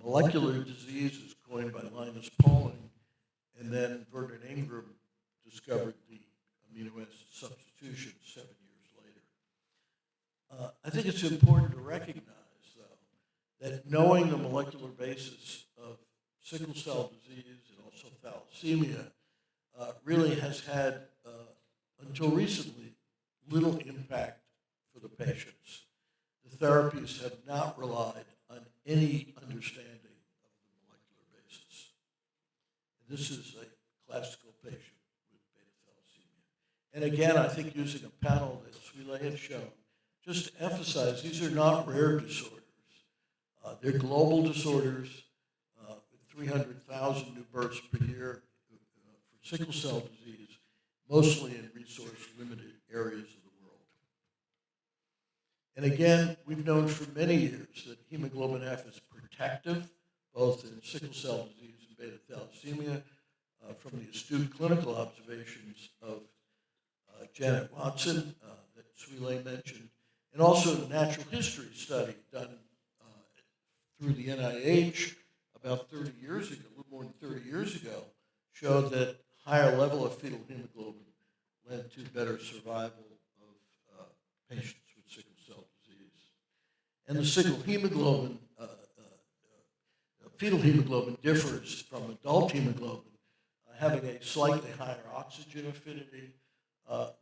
molecular disease, is coined by Linus Pauling, and then Vernon Ingram discovered the amino acid substitution 7 years later. I think it's important to recognize, though, that knowing the molecular basis of sickle cell disease and also thalassemia really has had, until recently, little impact for the patients. The therapies have not relied on any understanding of the molecular basis. And this is a classical patient with beta thalassemia. And again, I think using a panel that Swee had shown, just to emphasize, these are not rare disorders. They're global disorders with 300,000 new births per year for sickle cell disease, mostly in resource-limited areas of the world. And again, we've known for many years that hemoglobin F is protective, both in sickle cell disease and beta thalassemia, from the astute clinical observations of Janet Watson that Swee mentioned, and also the natural history study done through the NIH about 30 years ago, a little more than 30 years ago, showed that higher level of fetal hemoglobin led to better survival of patients with sickle cell disease. And the sickle hemoglobin, fetal hemoglobin differs from adult hemoglobin, having a slightly higher oxygen affinity,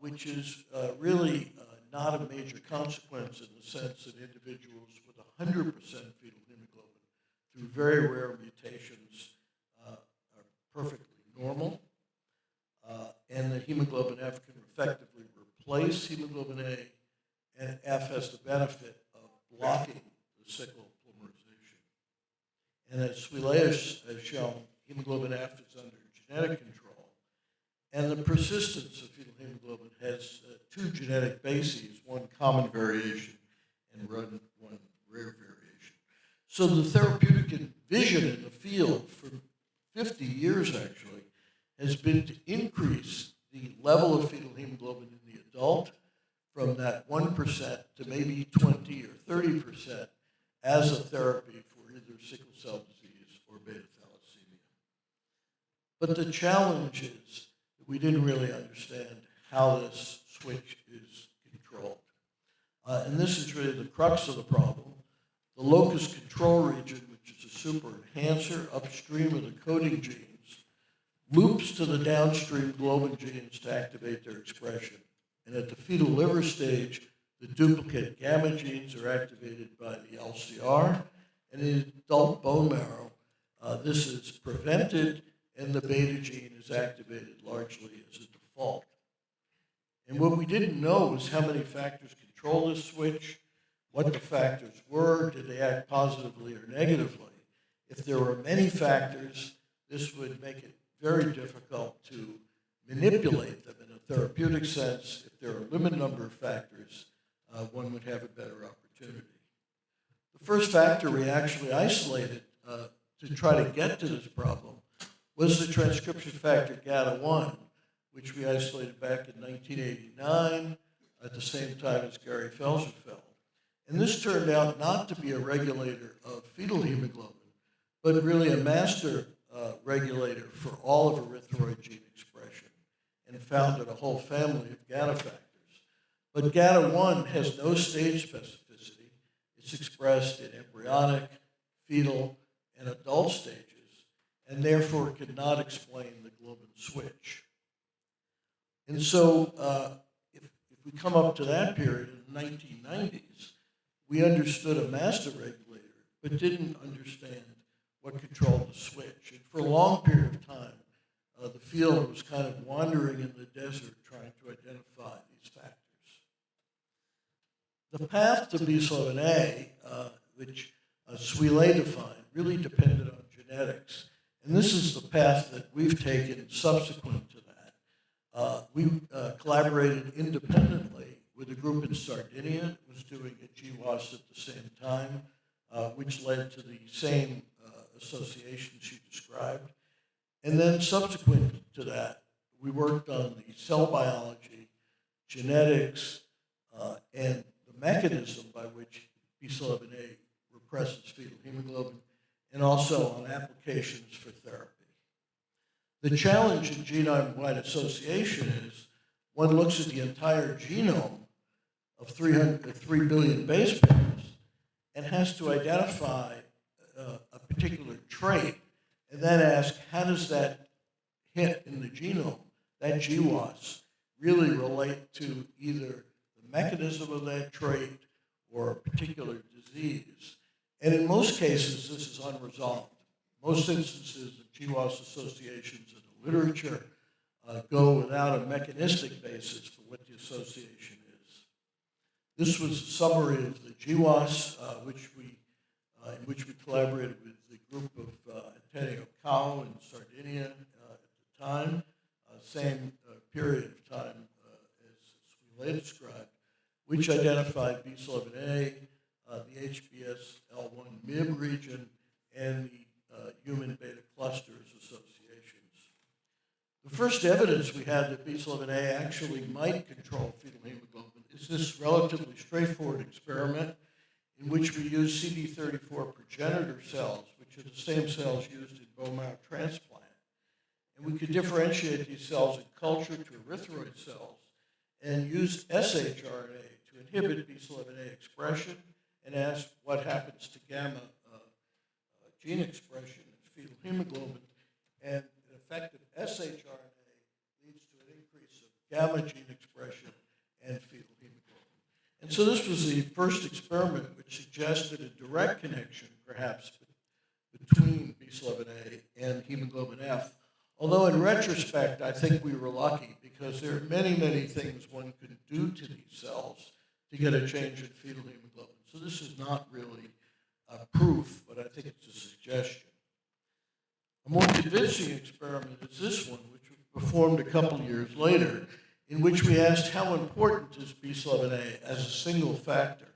which is really not a major consequence in the sense that individuals with 100% fetal hemoglobin through very rare mutations are perfectly normal. And the hemoglobin F can effectively replace hemoglobin A, and F has the benefit of blocking the sickle polymerization. And as Swee has shown, hemoglobin F is under genetic control, and the persistence of fetal hemoglobin has two genetic bases, one common variation and one rare variation. So the therapeutic vision in the field for 50 years, actually, has been to increase the level of fetal hemoglobin in the adult from that 1% to maybe 20 or 30% as a therapy for either sickle cell disease or beta thalassemia. But the challenge is that we didn't really understand how this switch is controlled. And this is really the crux of the problem. The locus control region, which is a super enhancer upstream of the coding genes, loops to the downstream globin genes to activate their expression. And at the fetal liver stage, the duplicate gamma genes are activated by the LCR. And in adult bone marrow, this is prevented, and the beta gene is activated largely as a default. And what we didn't know was how many factors control this switch, what the factors were, did they act positively or negatively. If there were many factors, this would make it very difficult to manipulate them in a therapeutic sense. If there are a limited number of factors, one would have a better opportunity. The first factor we actually isolated to try to get to this problem was the transcription factor GATA1, which we isolated back in 1989 at the same time as Gary Felsenfeld. And this turned out not to be a regulator of fetal hemoglobin, but really a master regulator for all of erythroid gene expression, and founded a whole family of GATA factors. But GATA1 has no stage specificity. It's expressed in embryonic, fetal, and adult stages, and therefore could not explain the globin switch. And so if we come up to that period in the 1990s, we understood a master regulator, but didn't understand what controlled the switch. And for a long period of time, the field was kind of wandering in the desert trying to identify these factors. The path to B7A, which Swee defined, really depended on genetics. And this is the path that we've taken subsequent to that. We collaborated independently with a group in Sardinia that was doing a GWAS at the same time, which led to the same associations you described. And then subsequent to that, we worked on the cell biology, genetics, and the mechanism by which B11A represses fetal hemoglobin, and also on applications for therapy. The challenge in genome-wide association is one looks at the entire genome of 3 billion base pairs and has to identify a particular trait and then ask, how does that hit in the genome, that GWAS, really relate to either the mechanism of that trait or a particular disease? And in most cases, this is unresolved. Most instances of GWAS associations in the literature go without a mechanistic basis for what the association is. This was a summary of the GWAS, in which we collaborated with the group of Antonio Cao in Sardinia at the time, same period of time as Swee described, which identified B11A, the HBS-L1 MIB region, and the human beta clusters associations. The first evidence we had that B11A actually might control fetal hemoglobin is this relatively straightforward experiment in which we use CD34 progenitor cells, which are the same cells used in bone marrow transplant. And we could differentiate these cells in culture to erythroid cells and use shRNA to inhibit B11A expression and ask what happens to gamma gene expression in fetal hemoglobin. And an effective shRNA leads to an increase of gamma gene expression and fetal hemoglobin. And so this was the first experiment which suggested a direct connection, perhaps, between B11A and hemoglobin F. Although in retrospect, I think we were lucky because there are many, many things one could do to these cells to get a change in fetal hemoglobin. So this is not really proof, but I think it's a suggestion. A more convincing experiment is this one, which was performed a couple years later, in which we asked how important is B11A as a single factor.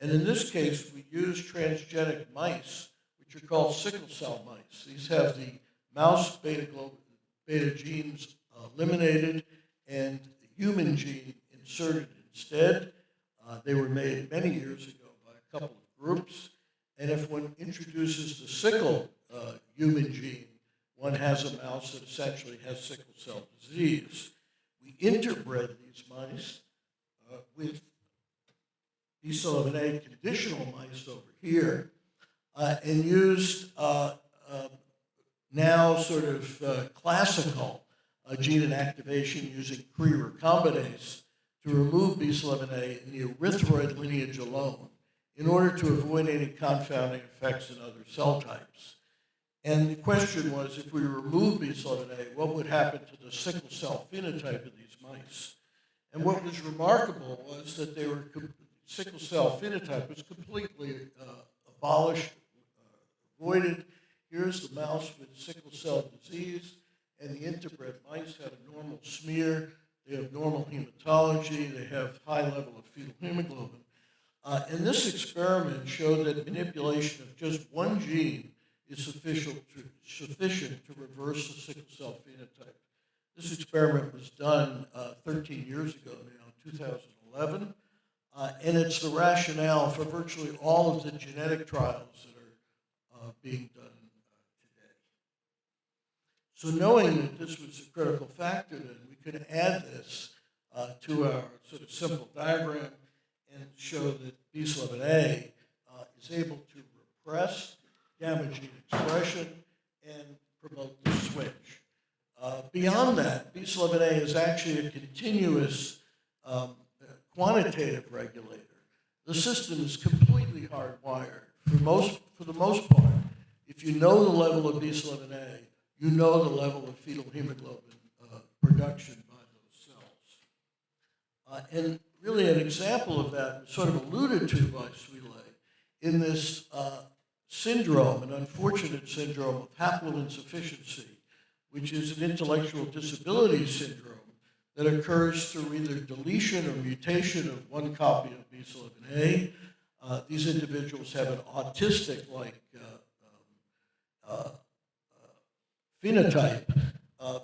And in this case, we used transgenic mice, which are called sickle cell mice. These have the mouse beta genes eliminated and the human gene inserted instead. They were made many years ago by a couple of groups. And if one introduces the sickle human gene, one has a mouse that essentially has sickle cell disease. We interbred these mice with B11A conditional mice over here and used now sort of classical gene inactivation using Cre recombinase to remove B11A in the erythroid lineage alone in order to avoid any confounding effects in other cell types. And the question was, if we remove B11A, what would happen to the sickle cell phenotype of these mice? And what was remarkable was that they were sickle cell phenotype was completely abolished, avoided. Here's the mouse with sickle cell disease, and the interbred mice had a normal smear. They have normal hematology. They have high level of fetal hemoglobin. And this experiment showed that manipulation of just one gene is sufficient to reverse the sickle cell phenotype. This experiment was done 13 years ago now, 2011, and it's the rationale for virtually all of the genetic trials that are being done today. So knowing that this was a critical factor, then we could add this to our sort of simple diagram and show that B11A is able to repress gamma gene expression and promote the switch. Beyond that, B11A is actually a continuous quantitative regulator. The system is completely hardwired. For the most part, if you know the level of B11A, you know the level of fetal hemoglobin production by those cells. And really an example of that was sort of alluded to by Swee in this syndrome, an unfortunate syndrome of haploinsufficiency, which is an intellectual disability syndrome that occurs through either deletion or mutation of one copy of B11A. These individuals have an autistic-like phenotype,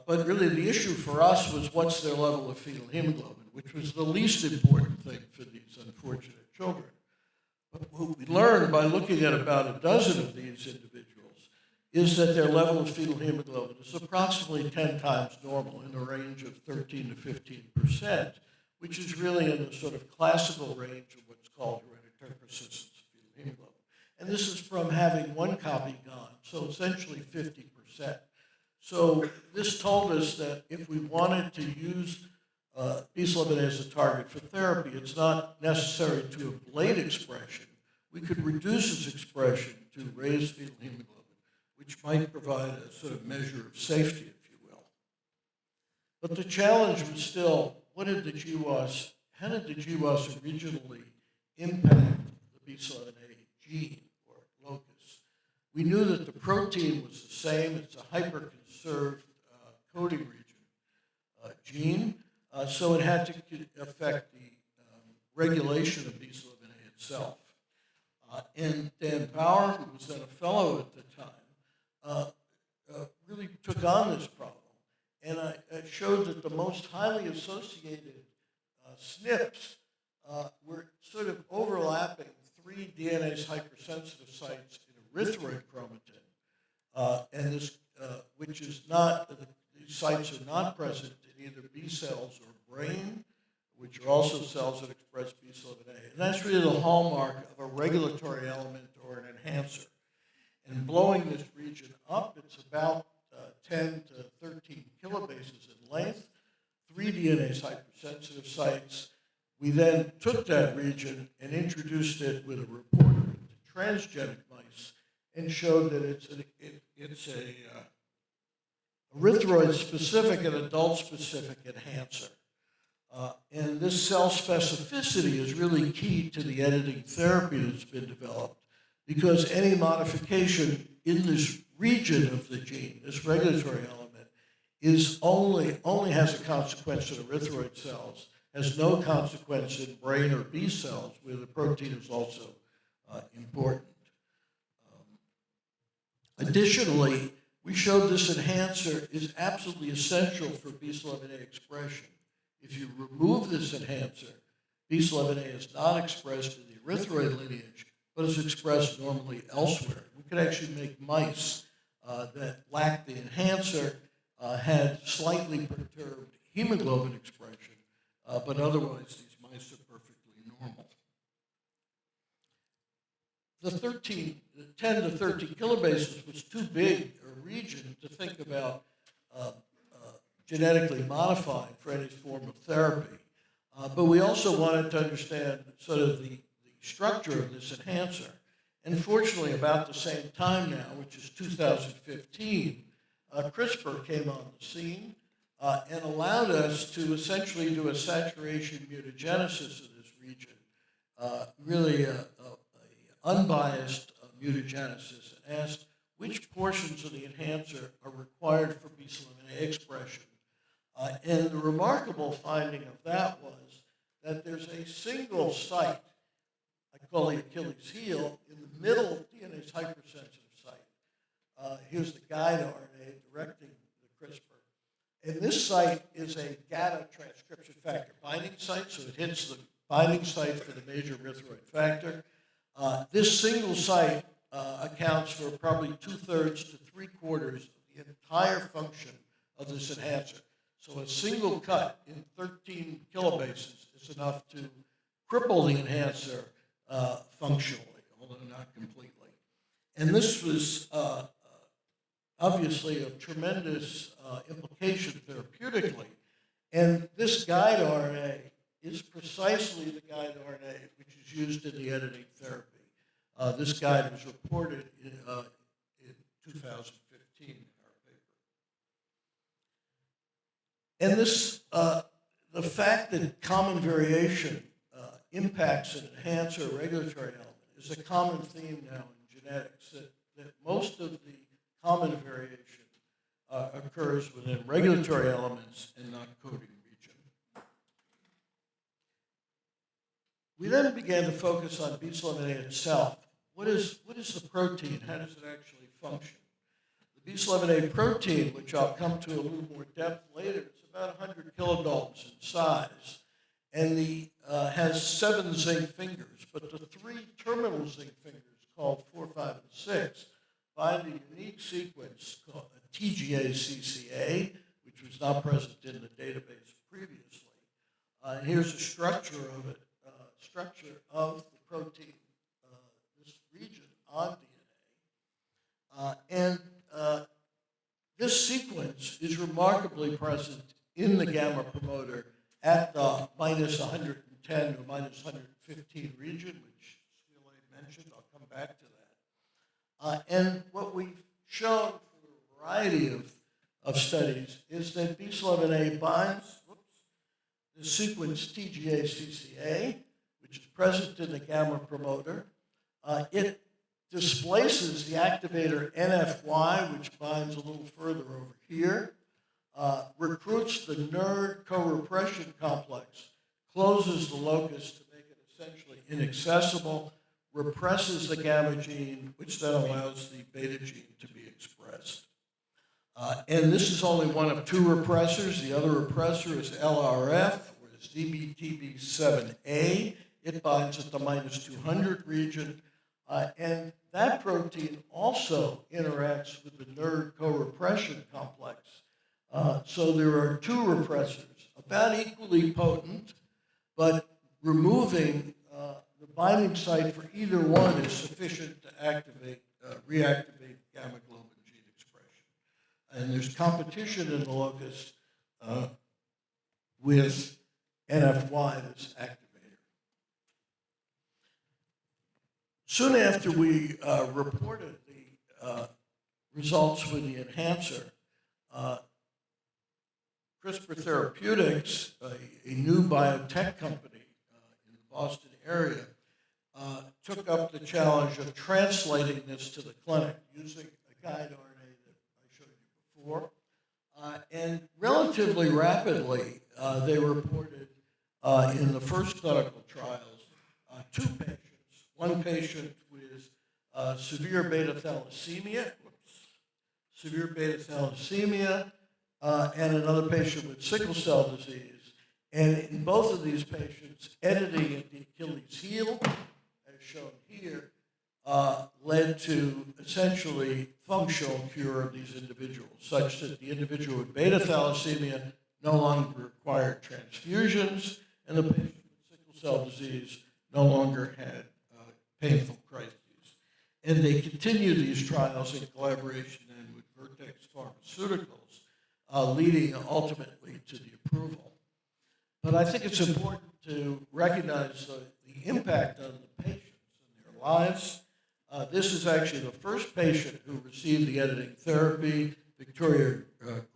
but really the issue for us was what's their level of fetal hemoglobin, which was the least important thing for these unfortunate children. But what we learned by looking at about a dozen of these individuals is that their level of fetal hemoglobin is approximately 10 times normal in the range of 13 to 15%, which is really in the sort of classical range of what's called hereditary persistence of fetal hemoglobin. And this is from having one copy gone, so essentially 50%. So this told us that if we wanted to use B11 as a target for therapy, it's not necessary to ablate expression. We could reduce its expression to raise fetal hemoglobin, which might provide a sort of measure of safety, if you will. But the challenge was still, how did the GWAS originally impact the B11A gene or locus? We knew that the protein was the same. It's a hyperconserved coding region gene, so it had to affect the regulation of B11A itself. And Dan Bauer, who was then a fellow at the time, really took on this problem. And I showed that the most highly associated SNPs were sort of overlapping 3 DNase hypersensitive sites in erythroid chromatin, and this, which is not, these sites are not present in either B cells or brain, which are also cells that express B11A. And that's really the hallmark of a regulatory element or an enhancer. And blowing this region up, it's about 10 to 13 kilobases in length, 3 DNase hypersensitive sites. We then took that region and introduced it with a reporter into transgenic mice and showed that it's a erythroid-specific and adult-specific enhancer. And this cell specificity is really key to the editing therapy that's been developed, because any modification in this region of the gene, this regulatory element, is only has a consequence in erythroid cells, has no consequence in brain or B cells, where the protein is also important. Additionally, we showed this enhancer is absolutely essential for B11A expression. If you remove this enhancer, B11A is not expressed in the erythroid lineage, but is expressed normally elsewhere. We could actually make mice that lacked the enhancer, had slightly perturbed hemoglobin expression, but otherwise these mice are perfectly normal. The 10 to 13 kilobases was too big a region to think about genetically modifying for any form of therapy. But we also wanted to understand sort of the structure of this enhancer. And fortunately, about the same time now, which is 2015, CRISPR came on the scene and allowed us to essentially do a saturation mutagenesis of this region, really a unbiased mutagenesis, and asked which portions of the enhancer are required for B11A expression. And the remarkable finding of that was that there's a single site, I call the Achilles heel, in the middle DNase hypersensitive site. Here's the guide RNA directing the CRISPR. And this site is a GATA transcription factor binding site, so it hits the binding site for the major erythroid factor. This single site accounts for probably 2/3 to 3/4 of the entire function of this enhancer. So a single cut in 13 kilobases is enough to cripple the enhancer functionally, although not completely. And this was obviously of tremendous implication therapeutically. And this guide RNA is precisely the guide RNA which is used in the editing therapy. This guide was reported in 2015 in our paper. And this, the fact that common variation impacts an enhancer regulatory element is a common theme now in genetics, that most of the common variation occurs within regulatory elements and not coding region. We then began to focus on BCL11A itself. What is the protein? How does it actually function? The BCL11A protein, which I'll come to a little more depth later, it's about 100 kilodaltons in size, and has 7 zinc fingers, but the 3 terminal zinc fingers, called 4, 5, and 6, bind a unique sequence called a TGA-CCA, which was not present in the database previously. And here's a structure of it, structure of the protein, this region on DNA. This sequence is remarkably present in the gamma promoter at the minus 110 or minus 115 region, which Swee mentioned. I'll come back to that. And what we've shown through a variety of studies is that BCL11A binds the sequence TGA-CCA, which is present in the gamma promoter. It displaces the activator NFY, which binds a little further over here, recruits the NERD co-repression complex, closes the locus to make it essentially inaccessible, represses the gamma gene, which then allows the beta gene to be expressed. And this is only one of 2 repressors. The other repressor is LRF, or is DBTB7A. It binds at the minus 200 region. And that protein also interacts with the NERD co-repression complex. So there are 2 repressors, about equally potent, but removing the binding site for either one is sufficient to reactivate gamma globin gene expression. And there's competition in the locus with NFY, this activator. Soon after we reported the results with the enhancer, CRISPR Therapeutics, a new biotech company in the Boston area, took up the challenge of translating this to the clinic using a guide RNA that I showed you before. And relatively rapidly, they reported in the first clinical trials 2 patients. One patient with severe beta thalassemia, and another patient with sickle cell disease. And in both of these patients, editing at the Achilles heel, as shown here, led to essentially functional cure of these individuals, such that the individual with beta thalassemia no longer required transfusions, and the patient with sickle cell disease no longer had painful crises. And they continue these trials in collaboration then with Vertex Pharmaceuticals, leading ultimately to the approval. But I think it's important to recognize the impact on the patients and their lives. This is actually the first patient who received the editing therapy, Victoria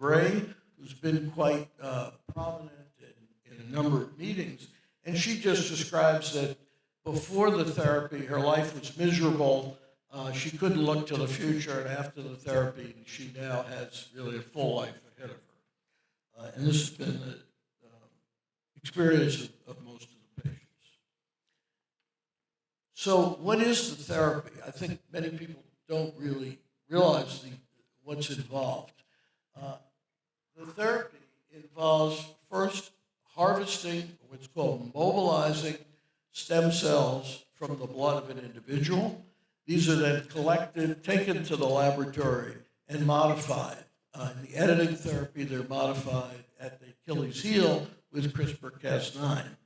Gray, who's been quite prominent in a number of meetings. And she just describes that before the therapy, her life was miserable. She couldn't look to the future, and after the therapy, she now has really a full life ahead of her. And this has been the experience of most of the patients. So what is the therapy? I think many people don't really realize what's involved. The therapy involves first harvesting what's called mobilizing stem cells from the blood of an individual. These are then collected, taken to the laboratory, and modified. In the editing therapy, they're modified at the Achilles heel with CRISPR-Cas9.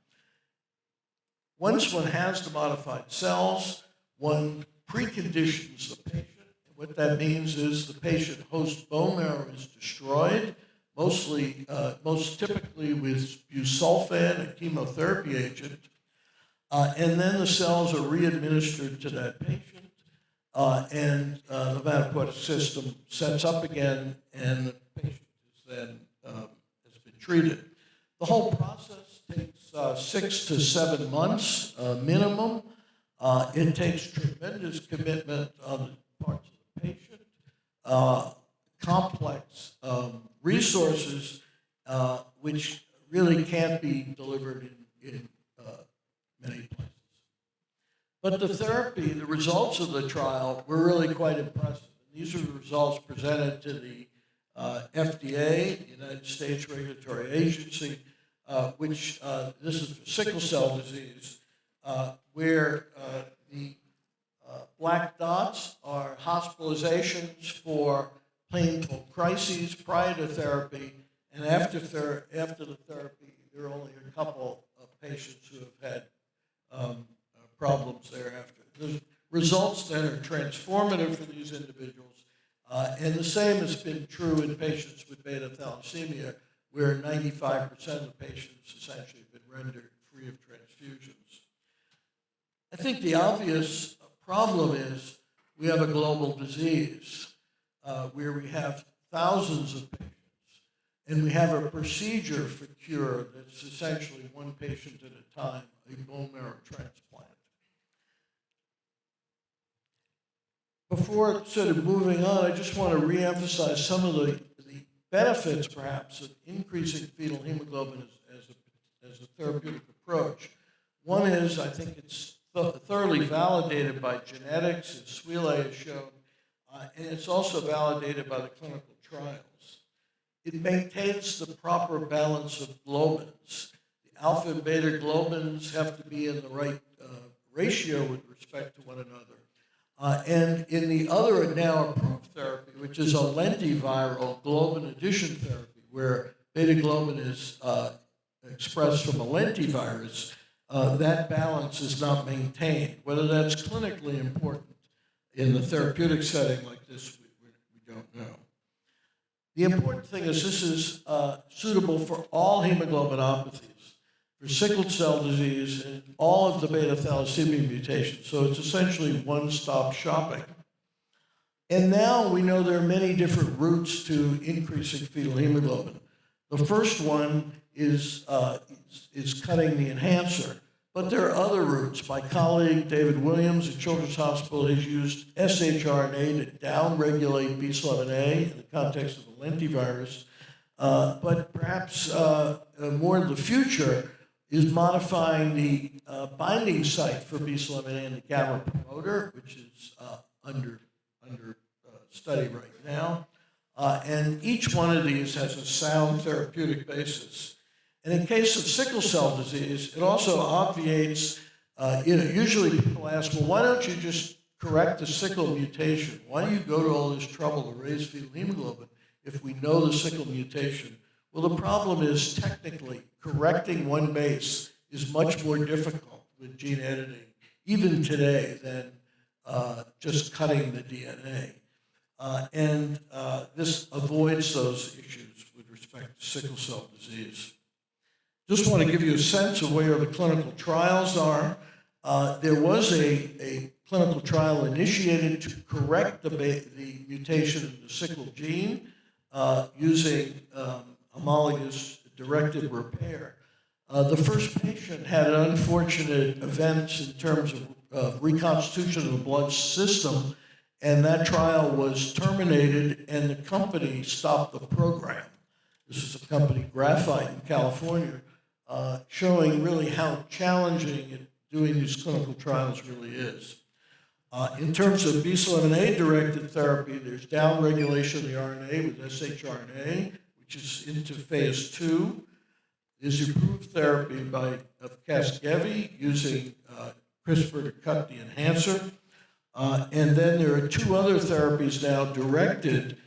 Once one has the modified cells, one preconditions the patient. What that means is the patient host bone marrow is destroyed, most typically with busulfan, a chemotherapy agent, and then the cells are re-administered to that patient, and the hematopoietic system sets up again, and the patient is then has been treated. The whole process takes 6 to 7 months minimum, It takes tremendous commitment on the parts of the patient, complex resources, which really can't be delivered in many places. But the therapy, the results of the trial were really quite impressive. These are the results presented to the FDA, the United States Regulatory Agency, which this is for sickle cell disease, where the black dots are hospitalizations for painful crises prior to therapy, and after the therapy, there are only a couple of patients who have had problems thereafter. The results then are transformative for these individuals, and the same has been true in patients with beta thalassemia, where 95% of the patients essentially have been rendered free of transfusions. I think the obvious problem is we have a global disease where we have thousands of patients, and we have a procedure for cure that's essentially one patient at a time, a bone marrow transplant. Before sort of moving on, I just want to reemphasize some of the benefits, perhaps, of increasing fetal hemoglobin as a therapeutic approach. One is, I think it's thoroughly validated by genetics, as Swee has shown, and it's also validated by the clinical trials. It maintains the proper balance of globins. The alpha and beta globins have to be in the right ratio with respect to one another. And in the other now approved therapy, which is a lentiviral globin addition therapy, where beta globin is expressed from a lentivirus, that balance is not maintained. Whether that's clinically important in the therapeutic setting like this, we don't know. The important thing is this is suitable for all hemoglobinopathies, for sickle cell disease and all of the beta thalassemia mutations. So it's essentially one-stop shopping. And now we know there are many different routes to increasing fetal hemoglobin. The first one is cutting the enhancer. But there are other routes. My colleague, David Williams at Children's Hospital, has used shRNA to downregulate B11A in the context of a lentivirus. But perhaps more in the future is modifying the binding site for B11A in the gamma promoter, which is under study right now. And each one of these has a sound therapeutic basis. And in case of sickle cell disease, it also obviates, usually people ask, well, why don't you just correct the sickle mutation? Why do you go to all this trouble to raise fetal hemoglobin if we know the sickle mutation? Well, the problem is technically correcting one base is much more difficult with gene editing, even today, than just cutting the DNA. And this avoids those issues with respect to sickle cell disease. Just want to give you a sense of where the clinical trials are. There was a clinical trial initiated to correct the mutation in the sickle gene using homologous directed repair. The first patient had unfortunate events in terms of reconstitution of the blood system, and that trial was terminated, and the company stopped the program. This is a company, Graphite, in California, showing really how challenging doing these clinical trials really is. In terms of B11A-directed therapy, there's downregulation of the RNA with shRNA, which is into phase 2. There's approved therapy of Casgevy using CRISPR to cut the enhancer. And then there are two other therapies now directed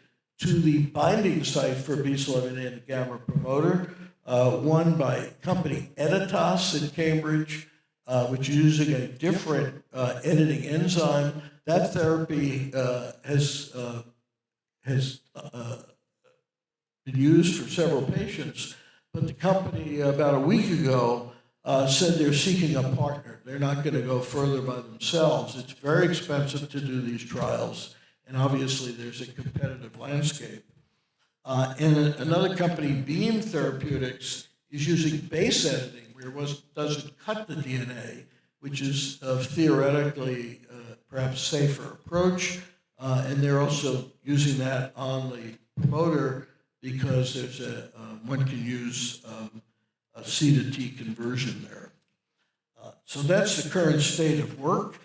to the binding site for B11A and the gamma promoter. One by company Editas in Cambridge, which is using a different editing enzyme. That therapy has been used for several patients, but the company about a week ago said they're seeking a partner. They're not going to go further by themselves. It's very expensive to do these trials, and obviously there's a competitive landscape. And another company, Beam Therapeutics, is using base editing, where it doesn't cut the DNA, which is theoretically perhaps safer approach. And they're also using that on the promoter because there's one can use a C to T conversion there. So that's the current state of work.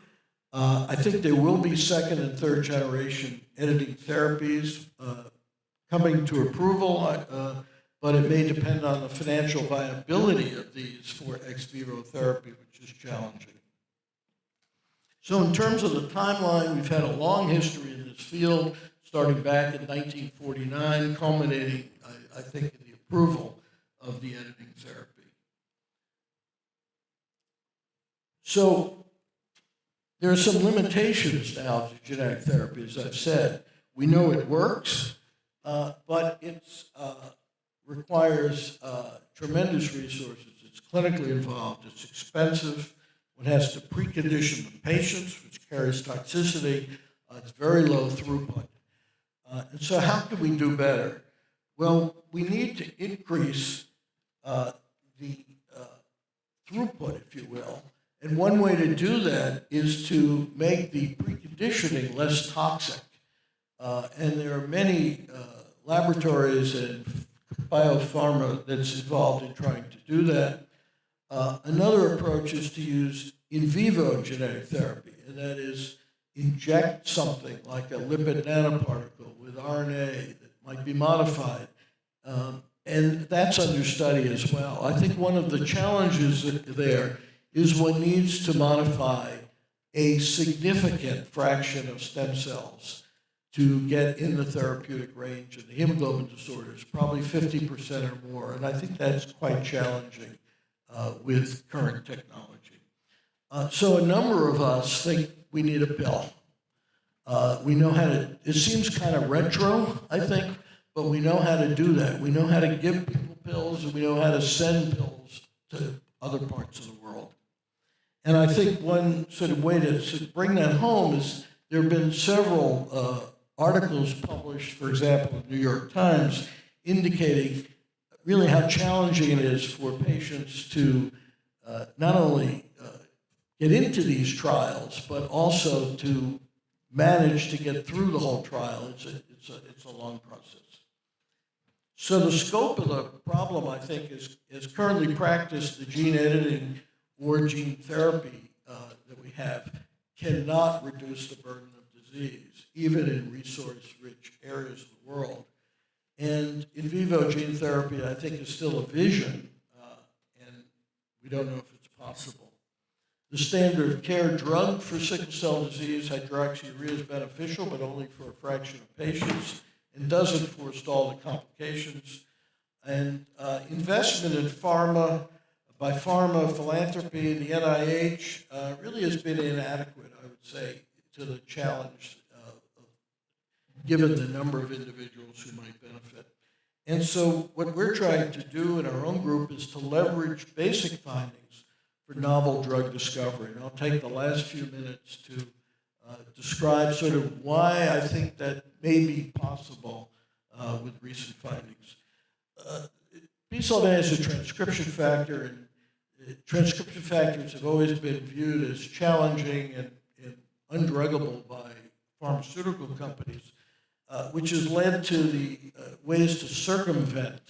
I think there will be second and third generation editing therapies coming to approval, but it may depend on the financial viability of these for ex vivo therapy, which is challenging. So in terms of the timeline, we've had a long history in this field, starting back in 1949, culminating, I think, in the approval of the editing therapy. So there are some limitations to allogeneic genetic therapy, as I've said. We know it works, but it requires tremendous resources. It's clinically involved, it's expensive. One has to precondition the patients, which carries toxicity. It's very low throughput. And so how can we do better? Well, we need to increase the throughput, if you will. And one way to do that is to make the preconditioning less toxic. And there are many laboratories and biopharma that's involved in trying to do that. Another approach is to use in vivo genetic therapy, and that is inject something like a lipid nanoparticle with RNA that might be modified. And that's under study as well. I think one of the challenges there is one needs to modify a significant fraction of stem cells to get in the therapeutic range of the hemoglobin disorders, probably 50% or more. And I think that's quite challenging with current technology. So a number of us think we need a pill. We know how to, it seems kind of retro, I think, but we know how to do that. We know how to give people pills, and we know how to send pills to other parts of the world. And I think one sort of way to bring that home is there have been several articles published, for example, in the New York Times, indicating really how challenging it is for patients to not only get into these trials, but also to manage to get through the whole trial. It's a long process. So the scope of the problem, I think, is currently practiced, the gene editing or gene therapy that we have cannot reduce the burden of disease, even in resource-rich areas of the world. And in vivo gene therapy, I think, is still a vision, and we don't know if it's possible. The standard of care drug for sickle cell disease, hydroxyurea, is beneficial, but only for a fraction of patients, and doesn't forestall the complications. And investment in pharma, by pharma, philanthropy, the NIH, really has been inadequate, I would say, to the challenge given the number of individuals who might benefit. And so what we're trying to do in our own group is to leverage basic findings for novel drug discovery. And I'll take the last few minutes to describe sort of why I think that may be possible with recent findings. B-cell has a transcription factor, and transcription factors have always been viewed as challenging and undruggable by pharmaceutical companies, which has led to the ways to circumvent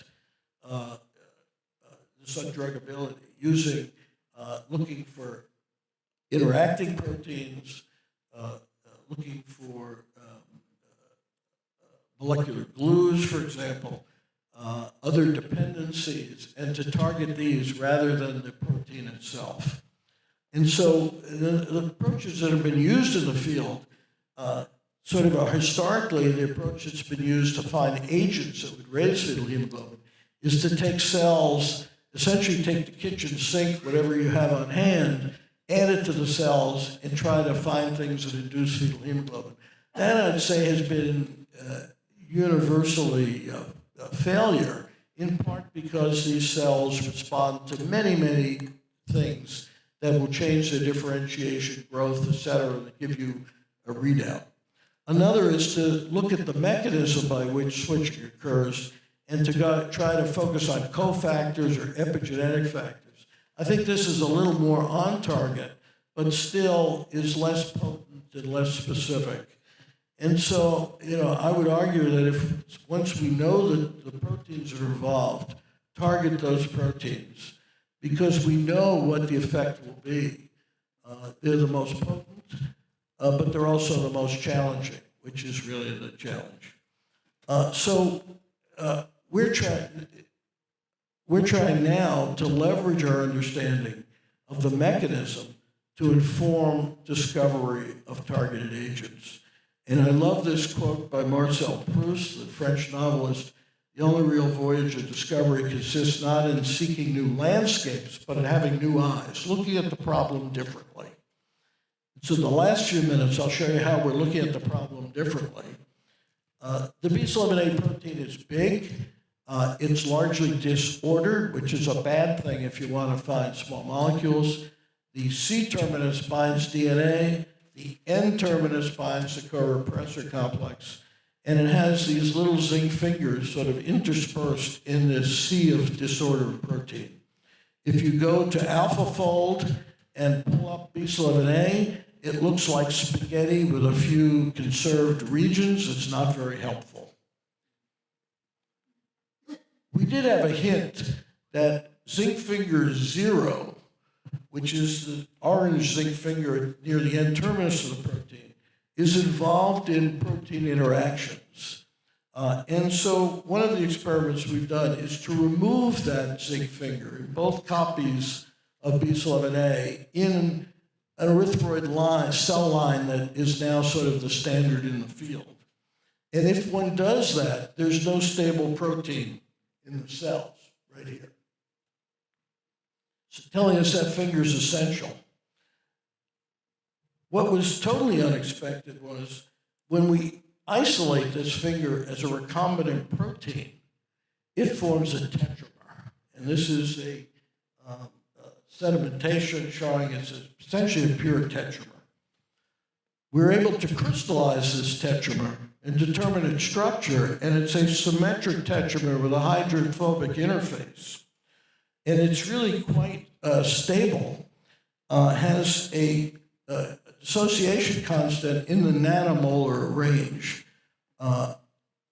this undruggability, using looking for interacting proteins, looking for molecular glues, for example, other dependencies, and to target these rather than the protein itself. And so the approaches that have been used in the field sort of are historically the approach that's been used to find agents that would raise fetal hemoglobin is to take cells, essentially take the kitchen sink, whatever you have on hand, add it to the cells, and try to find things that induce fetal hemoglobin. That, I'd say, has been universally a failure, in part because these cells respond to many, many things that will change their differentiation, growth, et cetera, that give you a readout. Another is to look at the mechanism by which switching occurs and to try to focus on cofactors or epigenetic factors. I think this is a little more on target but still is less potent and less specific. And so, I would argue that once we know that the proteins that are involved, target those proteins, because we know what the effect will be. They're the most potent, but they're also the most challenging, which is really the challenge. So we're trying now to leverage our understanding of the mechanism to inform discovery of targeted agents. And I love this quote by Marcel Proust, the French novelist: "The only real voyage of discovery consists not in seeking new landscapes, but in having new eyes, looking at the problem differently." So the last few minutes, I'll show you how we're looking at the problem differently. The B11A protein is big. It's largely disordered, which is a bad thing if you want to find small molecules. The C-terminus binds DNA. The N-terminus binds the co-repressor complex. And it has these little zinc fingers sort of interspersed in this sea of disordered protein. If you go to AlphaFold and pull up B11A, it looks like spaghetti with a few conserved regions. It's not very helpful. We did have a hint that zinc finger 0, which is the orange zinc finger near the N-terminus of the protein, is involved in protein interactions. And so one of the experiments we've done is to remove that zinc finger in both copies of B11A in an erythroid cell line that is now sort of the standard in the field. And if one does that, there's no stable protein in the cells right here. So telling us that finger is essential. What was totally unexpected was when we isolate this finger as a recombinant protein, it forms a tetramer. And this is a sedimentation showing it's essentially a pure tetramer. We're able to crystallize this tetramer and determine its structure, and it's a symmetric tetramer with a hydrophobic interface. And it's really quite stable, has a dissociation constant in the nanomolar range.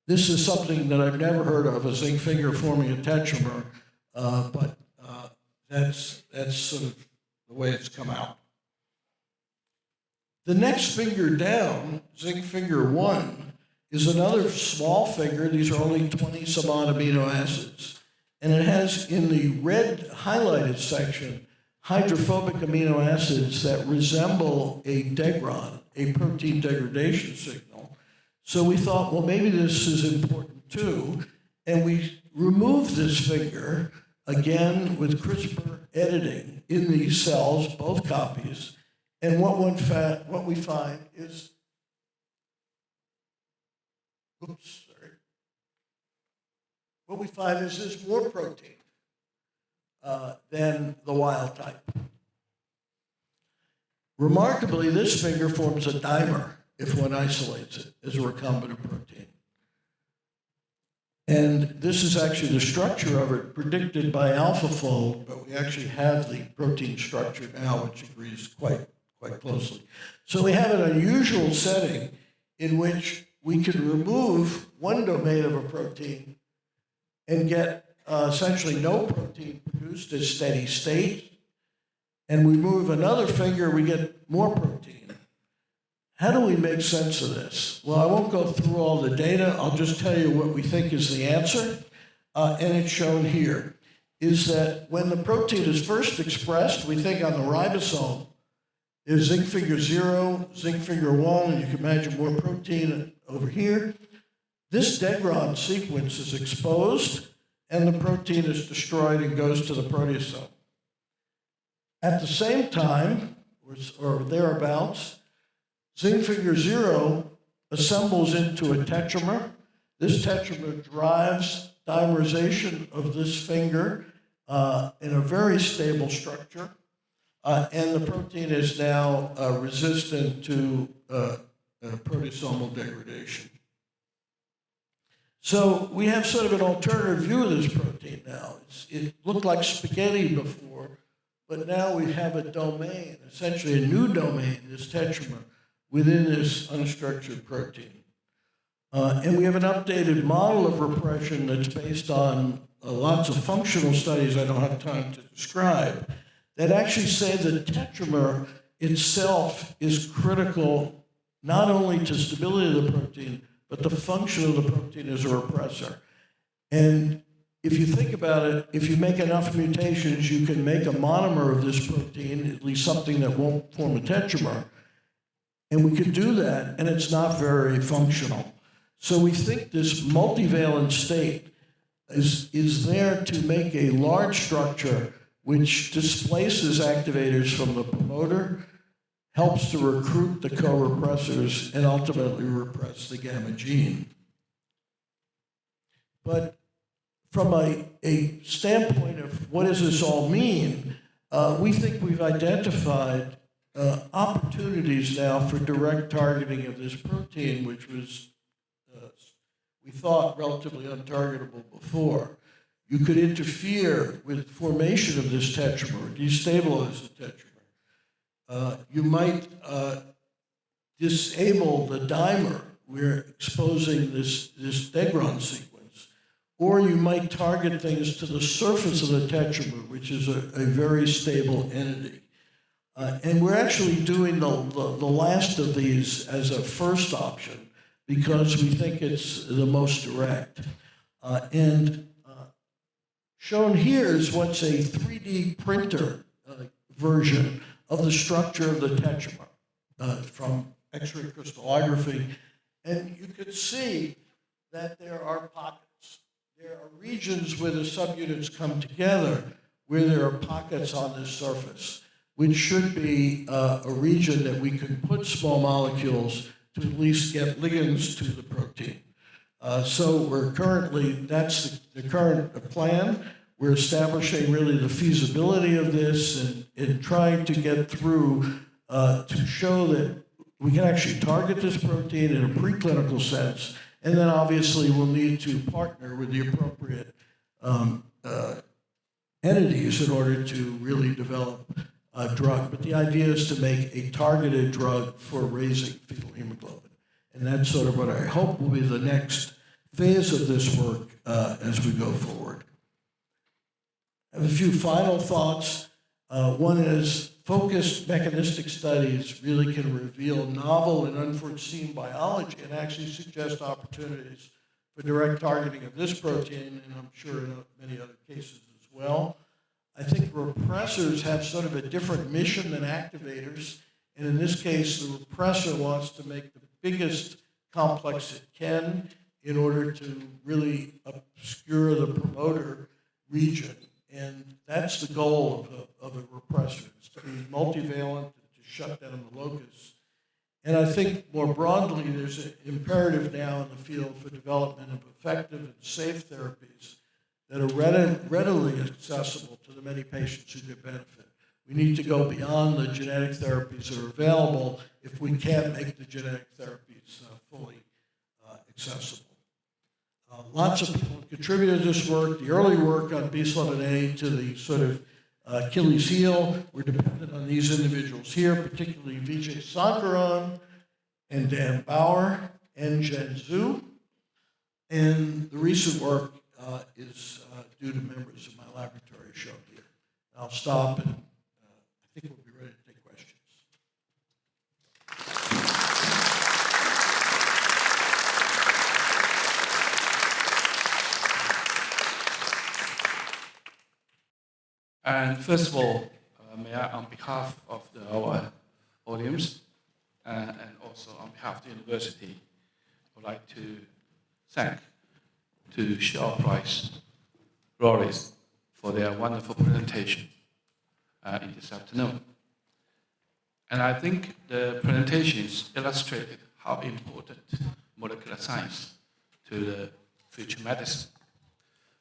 This is something that I've never heard of, a zinc finger forming a tetramer, but that's sort of the way it's come out. The next finger down, zinc finger 1, is another small finger. These are only 20 some odd amino acids. And it has in the red highlighted section hydrophobic amino acids that resemble a degron, a protein degradation signal. So we thought, well, maybe this is important too. And we removed this finger, again with CRISPR editing in these cells, both copies. And what we find is, what we find is there's more protein than the wild type. Remarkably, this finger forms a dimer if one isolates it as a recombinant protein. And this is actually the structure of it predicted by AlphaFold, but we actually have the protein structure now, which agrees quite closely. So we have an unusual setting in which we can remove one domain of a protein and get essentially no protein produced at steady state. And we move another finger, we get more protein. How do we make sense of this? Well, I won't go through all the data. I'll just tell you what we think is the answer. And it's shown here, is that when the protein is first expressed, we think on the ribosome, there's zinc finger 0, zinc finger 1, and you can imagine more protein over here. This degron sequence is exposed, and the protein is destroyed and goes to the proteasome. At the same time, or thereabouts, zinc finger 0 assembles into a tetramer. This tetramer drives dimerization of this finger in a very stable structure. And the protein is now resistant to proteasomal degradation. So we have sort of an alternative view of this protein now. It looked like spaghetti before, but now we have a domain, essentially a new domain, this tetramer, within this unstructured protein. And we have an updated model of repression that's based on lots of functional studies I don't have time to describe, that actually say the tetramer itself is critical not only to stability of the protein, but the function of the protein as a repressor. And if you think about it, if you make enough mutations, you can make a monomer of this protein, at least something that won't form a tetramer. And we can do that, and it's not very functional. So we think this multivalent state is there to make a large structure which displaces activators from the promoter, helps to recruit the co-repressors, and ultimately repress the gamma gene. But from a standpoint of what does this all mean, we think we've identified opportunities now for direct targeting of this protein, which was, we thought, relatively untargetable before. You could interfere with formation of this tetramer, destabilize the tetramer. You might disable the dimer. We're exposing this degron sequence. Or you might target things to the surface of the tetramer, which is a very stable entity. And we're actually doing the last of these as a first option because we think it's the most direct. Shown here is what's a 3D printer version of the structure of the tetramer from X-ray crystallography. And you can see that there are pockets. There are regions where the subunits come together where there are pockets on this surface, which should be a region that we can put small molecules to at least get ligands to the protein. So we're currently, that's the current plan. We're establishing really the feasibility of this and trying to get through to show that we can actually target this protein in a preclinical sense, and then obviously we'll need to partner with the appropriate entities in order to really develop a drug. But the idea is to make a targeted drug for raising fetal hemoglobin. And that's sort of what I hope will be the next phase of this work as we go forward. I have a few final thoughts. One is focused mechanistic studies really can reveal novel and unforeseen biology and actually suggest opportunities for direct targeting of this protein, and I'm sure in many other cases as well. I think repressors have sort of a different mission than activators, and in this case, the repressor wants to make the biggest complex it can in order to really obscure the promoter region. And that's the goal of a repressor, is to be multivalent, to shut down the locus. And I think more broadly, there's an imperative now in the field for development of effective and safe therapies that are readily accessible to the many patients who get benefit. We need to go beyond the genetic therapies that are available if we can't make the genetic therapies fully accessible. Lots of people have contributed to this work. The early work on B11A to the sort of Achilles heel. We're dependent on these individuals here, particularly Vijay Sankaran and Dan Bauer and Jen Zhu. And the recent work is due to members of my laboratory shown here. I'll stop, and I think we'll be ready to take questions. And first of all, may I, on behalf of our audience and also on behalf of the university, would like to thank Shaw Price Laureates for their wonderful presentation in this afternoon. And I think the presentations illustrated how important molecular science to the future medicine,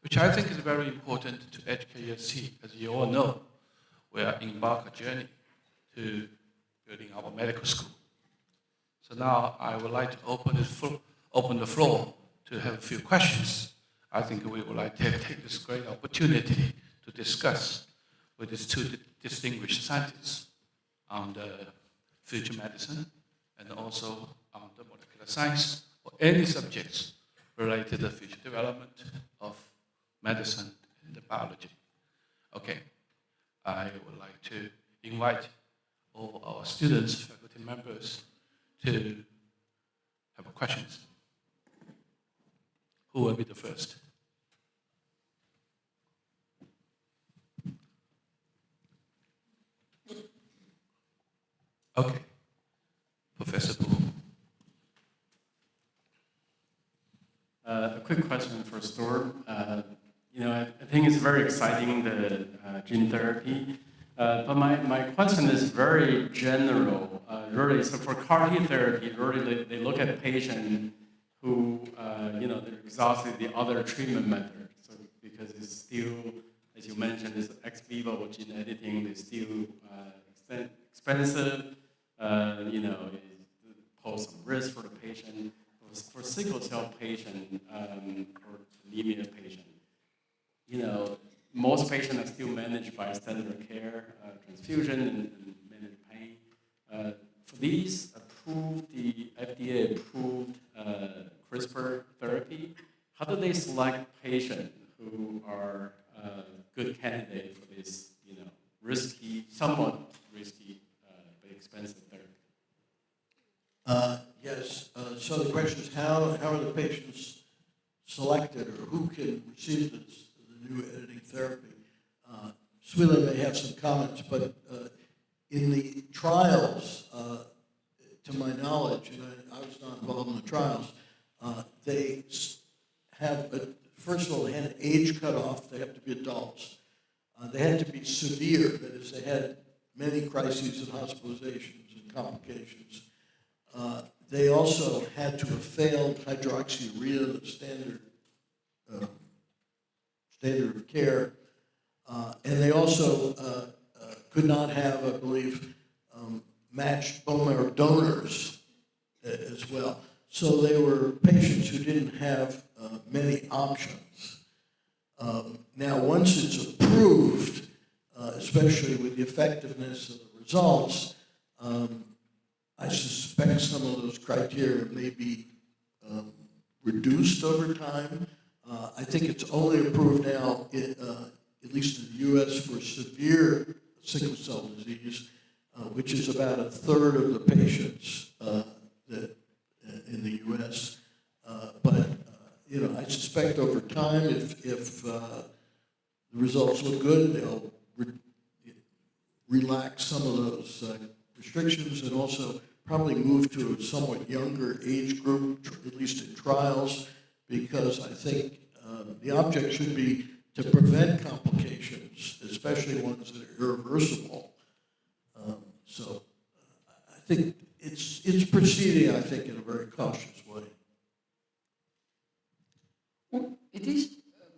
which I think is very important to HKUST. As you all know, we are embark a journey to building our medical school. So now I would like to open the floor to have a few questions. I think we would like to take this great opportunity to discuss with these two distinguished scientists on the future medicine and also on the molecular science or any subjects related to the future development of medicine and biology. Okay, I would like to invite all our students, faculty members to have questions. Who will be the first? Okay, Professor Pu. A quick question for Stuart. I think it's very exciting, the gene therapy. But my question is very general. Really, so for CAR T therapy, really they look at patients who, they're exhausted the other treatment methods. So because it's still, as you mentioned, it's ex vivo gene editing, it's still expensive. It pose some risk for the patient. For sickle cell patient or anemia patient, most patients are still managed by standard care, transfusion, and manage pain. For these approved, the FDA approved CRISPR therapy, how do they select patients who are good candidates for this, risky, somewhat risky, but expensive therapy? Yes. So the question is, how are the patients selected, or who can receive the new editing therapy? Swee may have some comments, but in the trials, to my knowledge, and I was not involved in the trials, they have, first of all, they had an age cutoff. They have to be adults. They had to be severe, that is, they had many crises and hospitalizations and complications. They also had to have failed hydroxyurea, the standard of care, and they also could not have, I believe, matched bone marrow donors as well. So they were patients who didn't have many options. Now, once it's approved, especially with the effectiveness of the results, I suspect some of those criteria may be reduced over time. I think it's only approved now, at least in the U.S., for severe sickle cell disease, which is about a third of the patients that in the U.S. But I suspect over time, if the results look good, they'll relax some of those restrictions and also probably move to a somewhat younger age group, at least in trials, because I think the object should be to prevent complications, especially ones that are irreversible. So I think it's proceeding, I think, in a very cautious way. Well, it is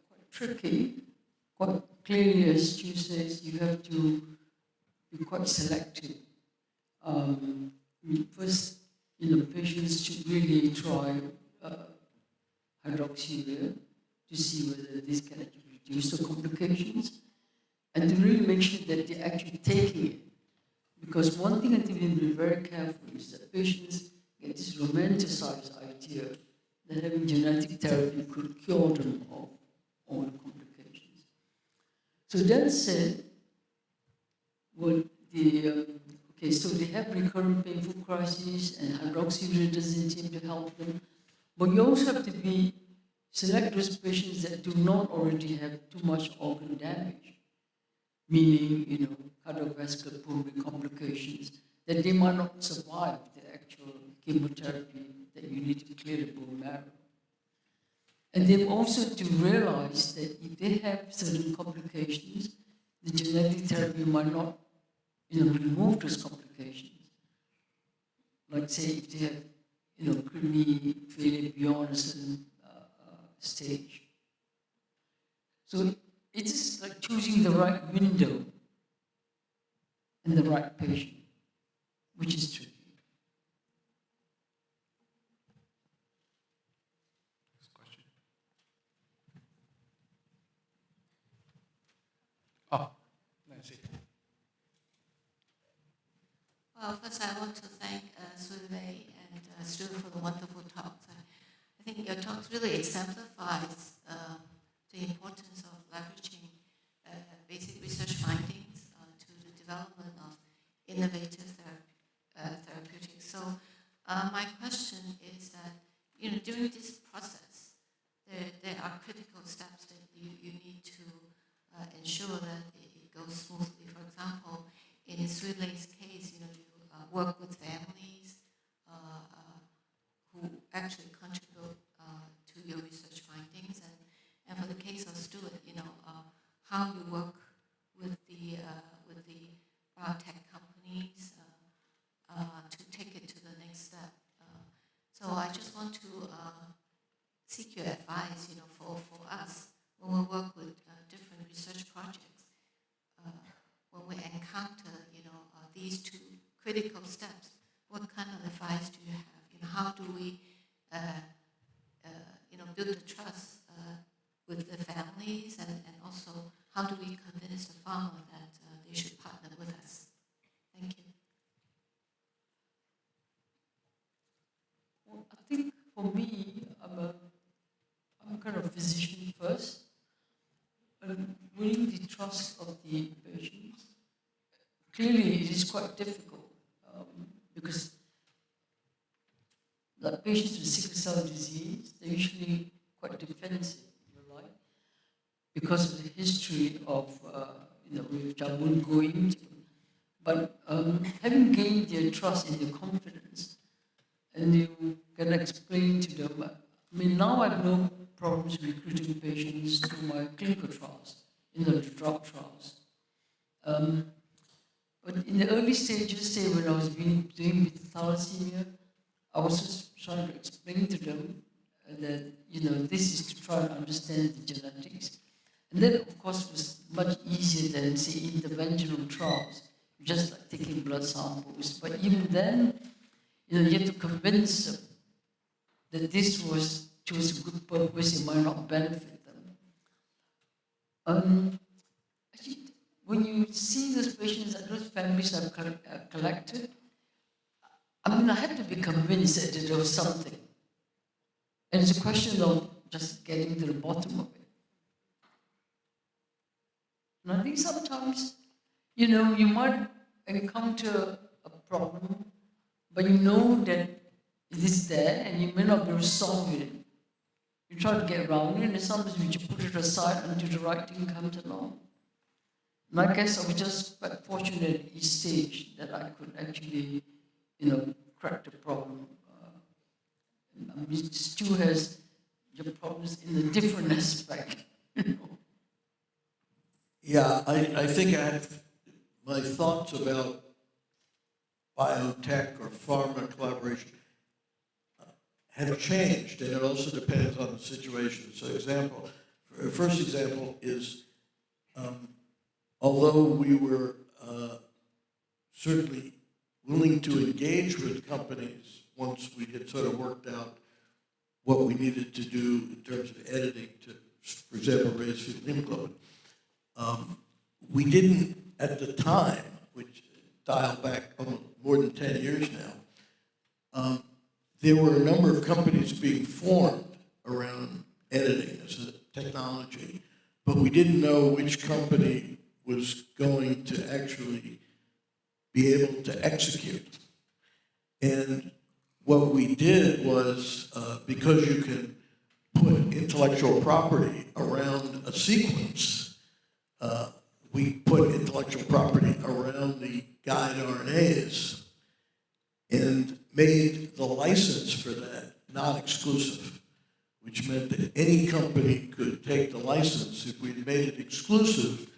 quite tricky. Quite clearly, as Stu says, you have to be quite selective. First, patients should really try hydroxyurea to see whether this can actually reduce the complications, and to really make sure that they're actually taking it. Because one thing I think we need to be very careful is that patients get this romanticized idea that having genetic therapy could cure them of all the complications. So that said, so they have recurrent painful crises, and hydroxyurea doesn't seem to help them. But you also have to select those patients that do not already have too much organ damage, meaning, cardiovascular pulmonary complications, that they might not survive the actual chemotherapy that you need to clear the bone marrow. And then also to realize that if they have certain complications, the genetic therapy might not remove those complications. Like, say, if they have, kidney failure beyond a certain stage. So it is like choosing the right window and the right patient, which is tricky. Next question. Oh, Nancy. Well, first I want to thank Swee and Stuart for the wonderful talks. I think your talks really exemplifies the importance of leveraging basic research findings to the development of innovative therapeutics. So my question is that, during this process, there are critical steps that you need to ensure that it goes smoothly. For example, in Swee's case, you work with families who actually contribute to your research findings, and for the case of Stuart, how you work with the biotech companies to take it to the next step. So I just want to seek your advice, for us when we work with different research projects, when we encounter, these two critical steps. What kind of advice do you have? How do we, build the trust with the families, and also how do we convince the farmer that they should partner with us? Thank you. Well, I think for me, I'm kind of a physician first, and winning the trust of the patients. Clearly, it is quite difficult because the patients with sickle cell disease, they're usually quite defensive, right? Because of the history of, which I won't go into. But having gained their trust and their confidence, and you can explain to them, now I have no problems recruiting patients to my clinical trials, the drug trials. But in the early stages, say when I was doing with thalassemia, I was just trying to explain to them that, this is to try and understand the genetics. And then, of course, it was much easier than, say, interventional trials, just like taking blood samples. But even then, you have to convince them that this was towards a good purpose, it might not benefit them. Actually, when you see those patients that those families have collected, I had to be convinced that there was something. And it's a question of just getting to the bottom of it. And I think sometimes, you might encounter a problem, but you know that it is there and you may not be able to solve it. You try to get around it, and sometimes you just put it aside until the right thing comes along. And I guess I was just quite fortunate at each stage that I could actually, crack the problem. Stu has your problems in a different aspect. Yeah, I think I have my thoughts about biotech or pharma collaboration have changed, and it also depends on the situation. So first example is, although we were certainly willing to engage with companies once we had sort of worked out what we needed to do in terms of editing to, for example, raise fetal hemoglobin, we didn't at the time, which dial back almost more than 10 years now, there were a number of companies being formed around editing as a technology, but we didn't know which company was going to actually be able to execute. And what we did was, because you can put intellectual property around a sequence, we put intellectual property around the guide RNAs and made the license for that not exclusive, which meant that any company could take the license. If we'd made it exclusive,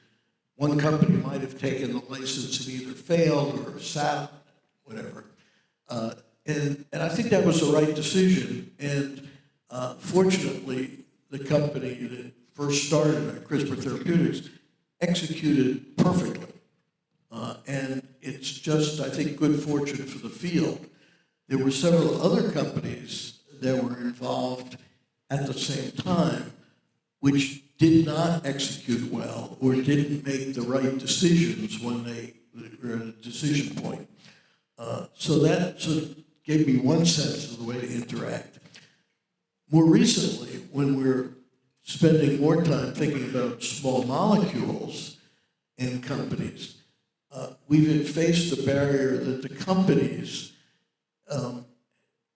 one company might have taken the license and either failed or sat, whatever. And I think that was the right decision. And fortunately, the company that first started CRISPR Therapeutics executed perfectly. And it's just, I think, good fortune for the field. There were several other companies that were involved at the same time, which did not execute well or didn't make the right decisions when they were at a decision point. So that sort of gave me one sense of the way to interact. More recently, when we're spending more time thinking about small molecules and companies, we've faced the barrier that the companies,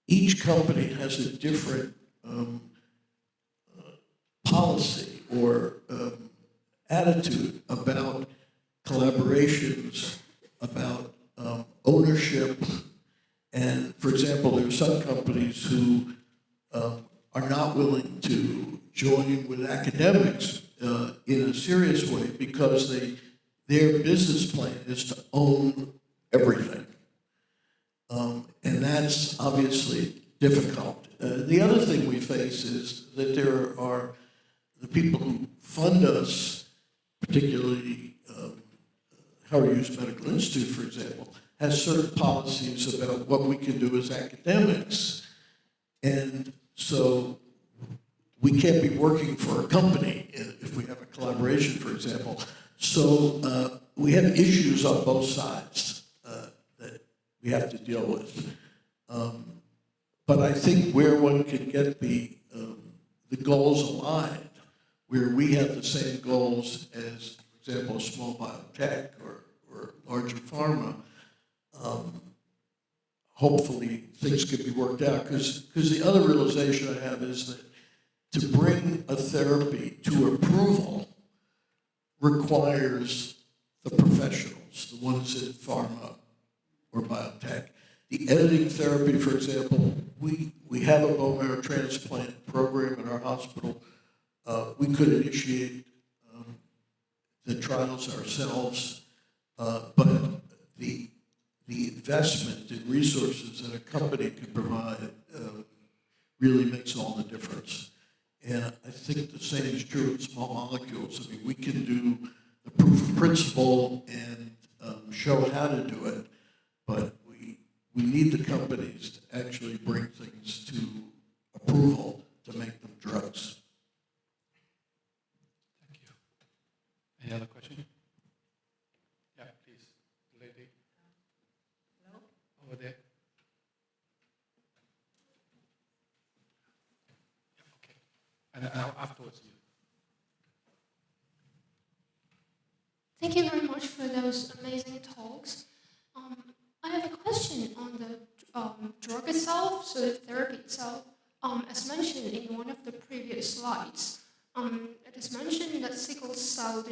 each company has a different policy or attitude about collaborations, about ownership. And for example, there are some companies who are not willing to join with academics in a serious way because their business plan is to own everything. And that's obviously difficult. The other thing we face is that there are the people who fund us, particularly Howard Hughes Medical Institute, for example, has certain policies about what we can do as academics. And so we can't be working for a company if we have a collaboration, for example. So we have issues on both sides that we have to deal with. But I think where one can get the goals aligned, where we have the same goals as, for example, a small biotech or larger pharma, hopefully things can be worked out. Because the other realization I have is that to bring a therapy to approval requires the professionals, the ones in pharma or biotech. The editing therapy, for example, we have a bone marrow transplant program in our hospital. We could initiate the trials ourselves, but the investment in resources that a company can provide really makes all the difference. And I think the same is true in small molecules. I mean, we can do the proof of principle and show how to do it, but we need the companies to actually bring things to approval to make them drugs. Thank you. Any other question? Yeah, please, lady. Hello? Over there. Yeah, okay. And afterwards, you. Thank you very much for those amazing talks. I have a question on the drug itself, so the therapy itself. As mentioned in one of the previous slides, it is mentioned that sickle cell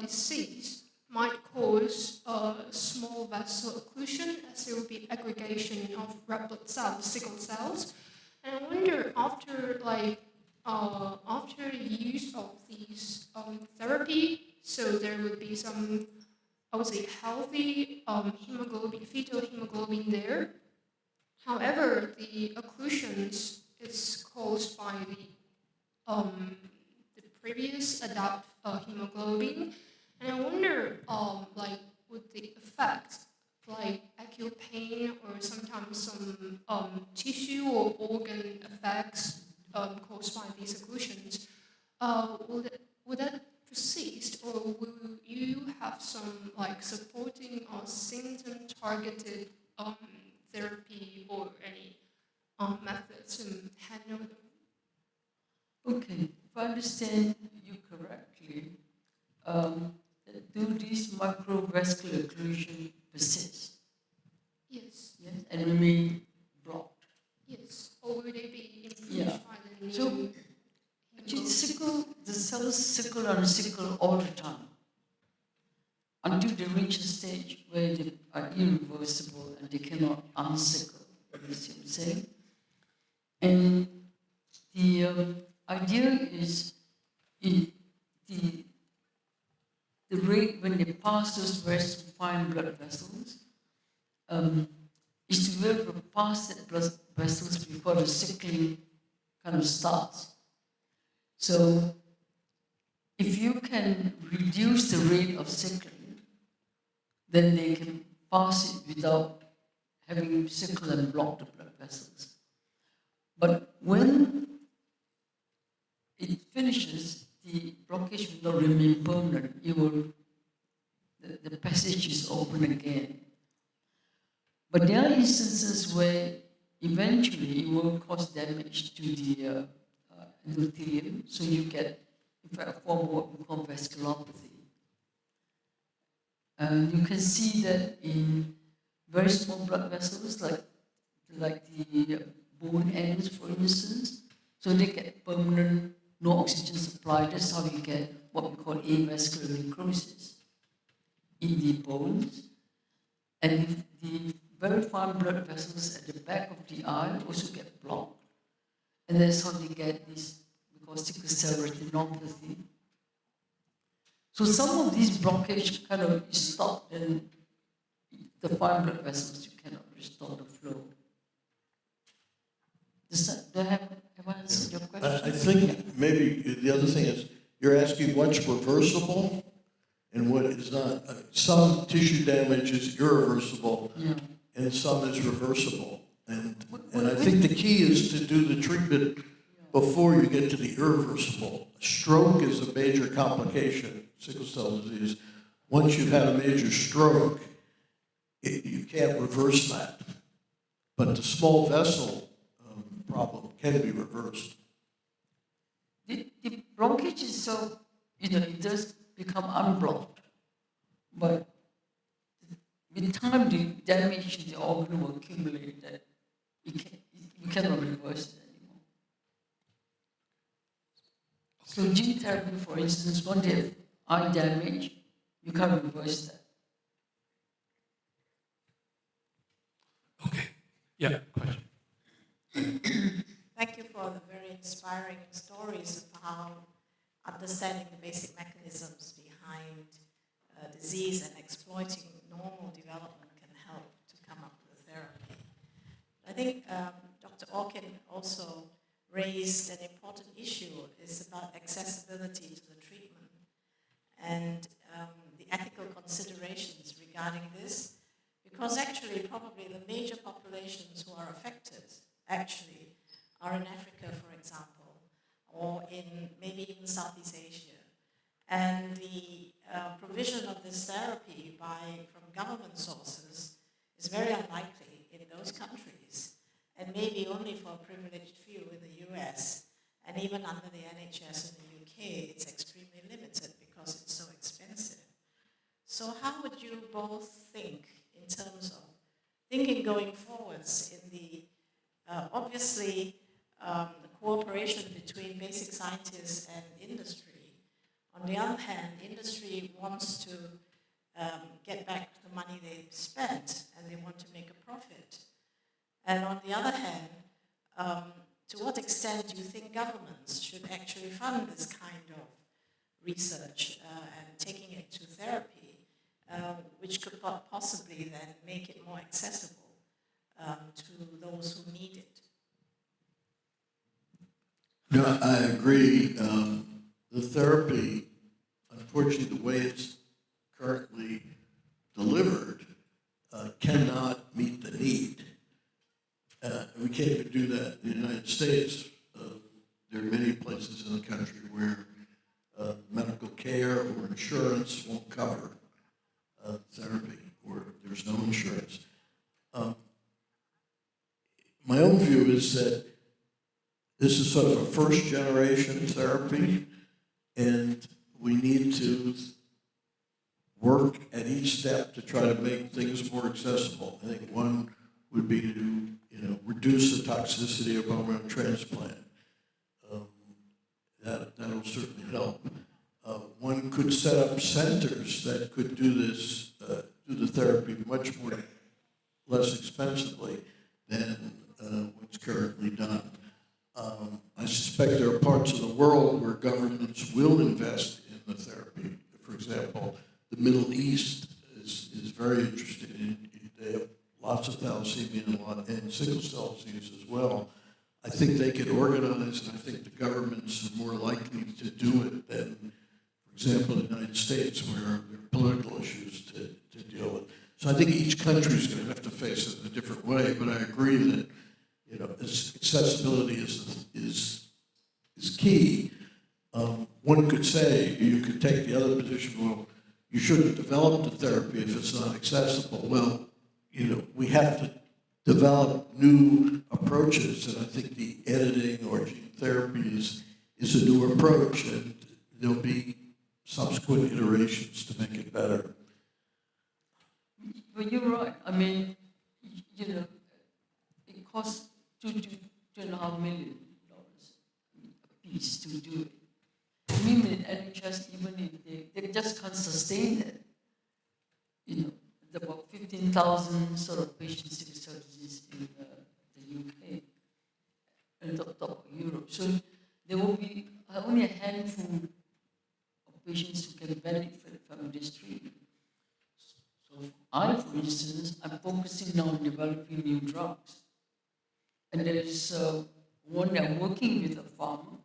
disease might cause small vessel occlusion, as there will be aggregation of red blood cells, sickle cells. And I wonder, after the use of these therapy, so there would be some, I would say, healthy hemoglobin, fetal hemoglobin there. However, the occlusions is caused by the previous adapt hemoglobin, and I wonder, would the effect, like acute pain or sometimes some tissue or organ effects caused by these occlusions, would that persist, or will you have some supporting or symptom-targeted therapy or any methods to handle them? Okay, if I understand you correctly, do these microvascular occlusion persist? Yes. Yes, and remain blocked? Yes. Or will they be improved Yeah. by the new? So, actually, the cells sickle and sickle all the time until they reach a stage where they are irreversible and they cannot unsickle. You see what I'm saying? And the idea is in the rate when they pass those very fine blood vessels is to be able to pass that blood vessels before the sickling kind of starts. So if you can reduce the rate of sickling, then they can pass it without having sickle and block the blood vessels. But when it finishes, the blockage will not remain permanent. The passage is open again. But there are instances where eventually it will cause damage to the endothelium, so you get, in fact, a form of what we call vasculopathy. And you can see that in very small blood vessels, like the bone ends, for instance. So they get permanent no oxygen supply. That's how you get what we call avascular necrosis in the bones. And the very fine blood vessels at the back of the eye also get blocked. And that's how they get this, we call sickle cell retinopathy. So some of these blockage kind of is stopped, and the fine blood vessels, you cannot restore the flow. Do I have answered your question? I think maybe the other thing is you're asking what's reversible and what is not. Some tissue damage is irreversible, and some is reversible. And I think the key is to do the treatment before you get to the irreversible. Stroke is a major complication, sickle cell disease. Once you've had a major stroke, you can't reverse that. But the small vessel problem can be reversed. The blockage is so, it does become unblocked. But with time, the damage to the organ will accumulate that we cannot reverse it anymore. So gene therapy, for instance, when they have eye damage, you can't reverse that. Okay. Yeah, question. Thank you for the very inspiring stories of how understanding the basic mechanisms behind disease and exploiting normal development can help to come up with a therapy. I think Dr. Orkin also raised an important issue. It's about accessibility to the treatment and the ethical considerations regarding this, because actually probably the major populations who are affected actually are in Africa, for example, or in maybe even Southeast Asia. And the provision of this therapy from government sources is very unlikely in those countries, and maybe only for a privileged few in the US, and even under the NHS in the UK, it's extremely limited because it's so expensive. So how would you both think in terms of thinking going forwards in the, obviously, the cooperation between basic scientists and industry? On the other hand, industry wants to get back the money they've spent, and they want to make a profit. And on the other hand, to what extent do you think governments should actually fund this kind of research and taking it to therapy, which could possibly then make it more accessible to those who need it? No, I agree. The therapy, unfortunately, the way it's currently delivered, cannot meet the need. We can't even do that in the United States. There are many places in the country where medical care or insurance won't cover therapy, or there's no insurance. My own view is that this is sort of a first-generation therapy, and we need to work at each step to try to make things more accessible. I think one would be to reduce the toxicity of bone marrow transplant. That'll certainly help. One could set up centers that could do this, do the therapy much less expensively than what's currently done. I suspect there are parts of the world where governments will invest in the therapy. For example, the Middle East is very interested in, they have lots of thalassemia and sickle cell disease as well. I think they could organize, and I think the governments are more likely to do it than, for example, the United States, where there are political issues to deal with. So I think each country is going to have to face it in a different way, but I agree that accessibility is key. One could say, you could take the other position, well, you shouldn't develop the therapy if it's not accessible. Well, we have to develop new approaches, and I think the editing or gene therapies is a new approach, and there'll be subsequent iterations to make it better. But you're right. I mean, it costs $2.5 million a piece to do it. I mean, the NHS, even if they just can't sustain it. About 15,000 sort of patients sickle cell disease in the UK and top of Europe. So there will be only a handful of patients who can benefit from this treatment. So for instance, I'm focusing on developing new drugs. And there is one I'm working with a pharma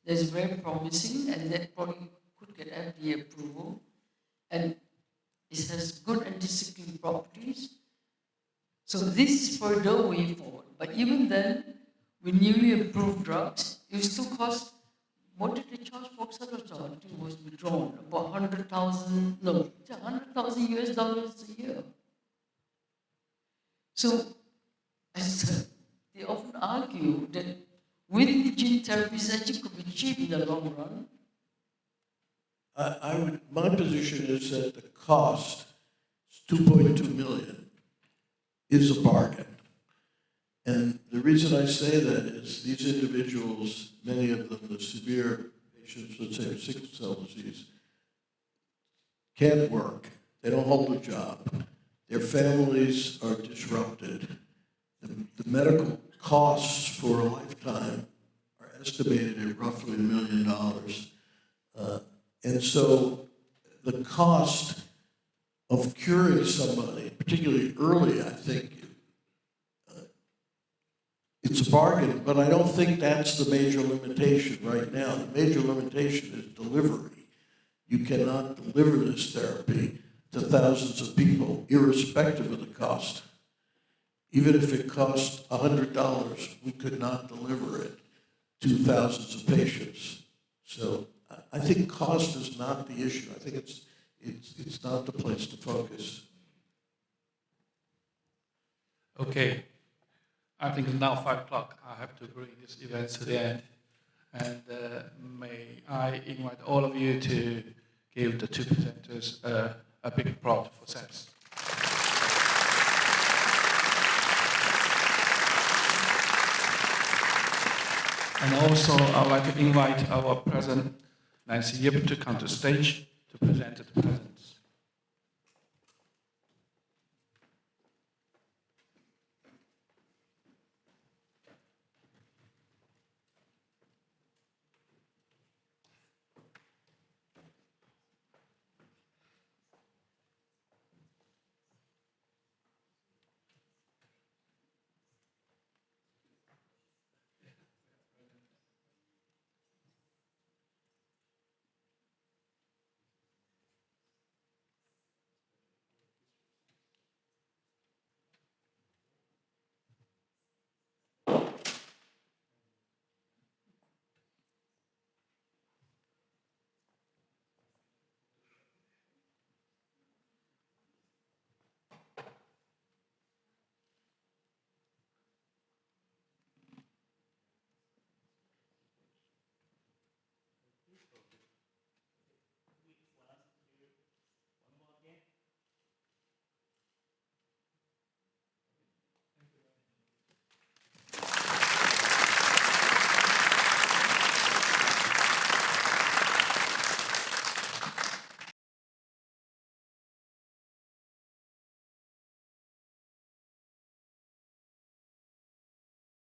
that is very promising, and that probably could get FDA approval. And it has good anti-sickling properties. So this is for the way forward. But even then, with newly approved drugs, it still costs, what did they charge for Xelotol? It was withdrawn, about $100,000 US dollars a year. So, as they often argue that with the gene therapies actually could be cheap in the long run. My position is that the cost, $2.2 million, is a bargain. And the reason I say that is these individuals, many of them, the severe patients, let's say, with sickle cell disease, can't work. They don't hold a job. Their families are disrupted. The medical costs for a lifetime are estimated at roughly $1 million. And so the cost of curing somebody, particularly early, I think, it's a bargain, but I don't think that's the major limitation right now. The major limitation is delivery. You cannot deliver this therapy to thousands of people, irrespective of the cost. Even if it cost $100, we could not deliver it to thousands of patients. So I think cost is not the issue. I think it's not the place to focus. Okay. I think it's now 5 o'clock. I have to bring this event to the end. And may I invite all of you to give the two presenters a big applause for SAPS. And also, I would like to invite our President, Nancy Yip, to come to the stage to present the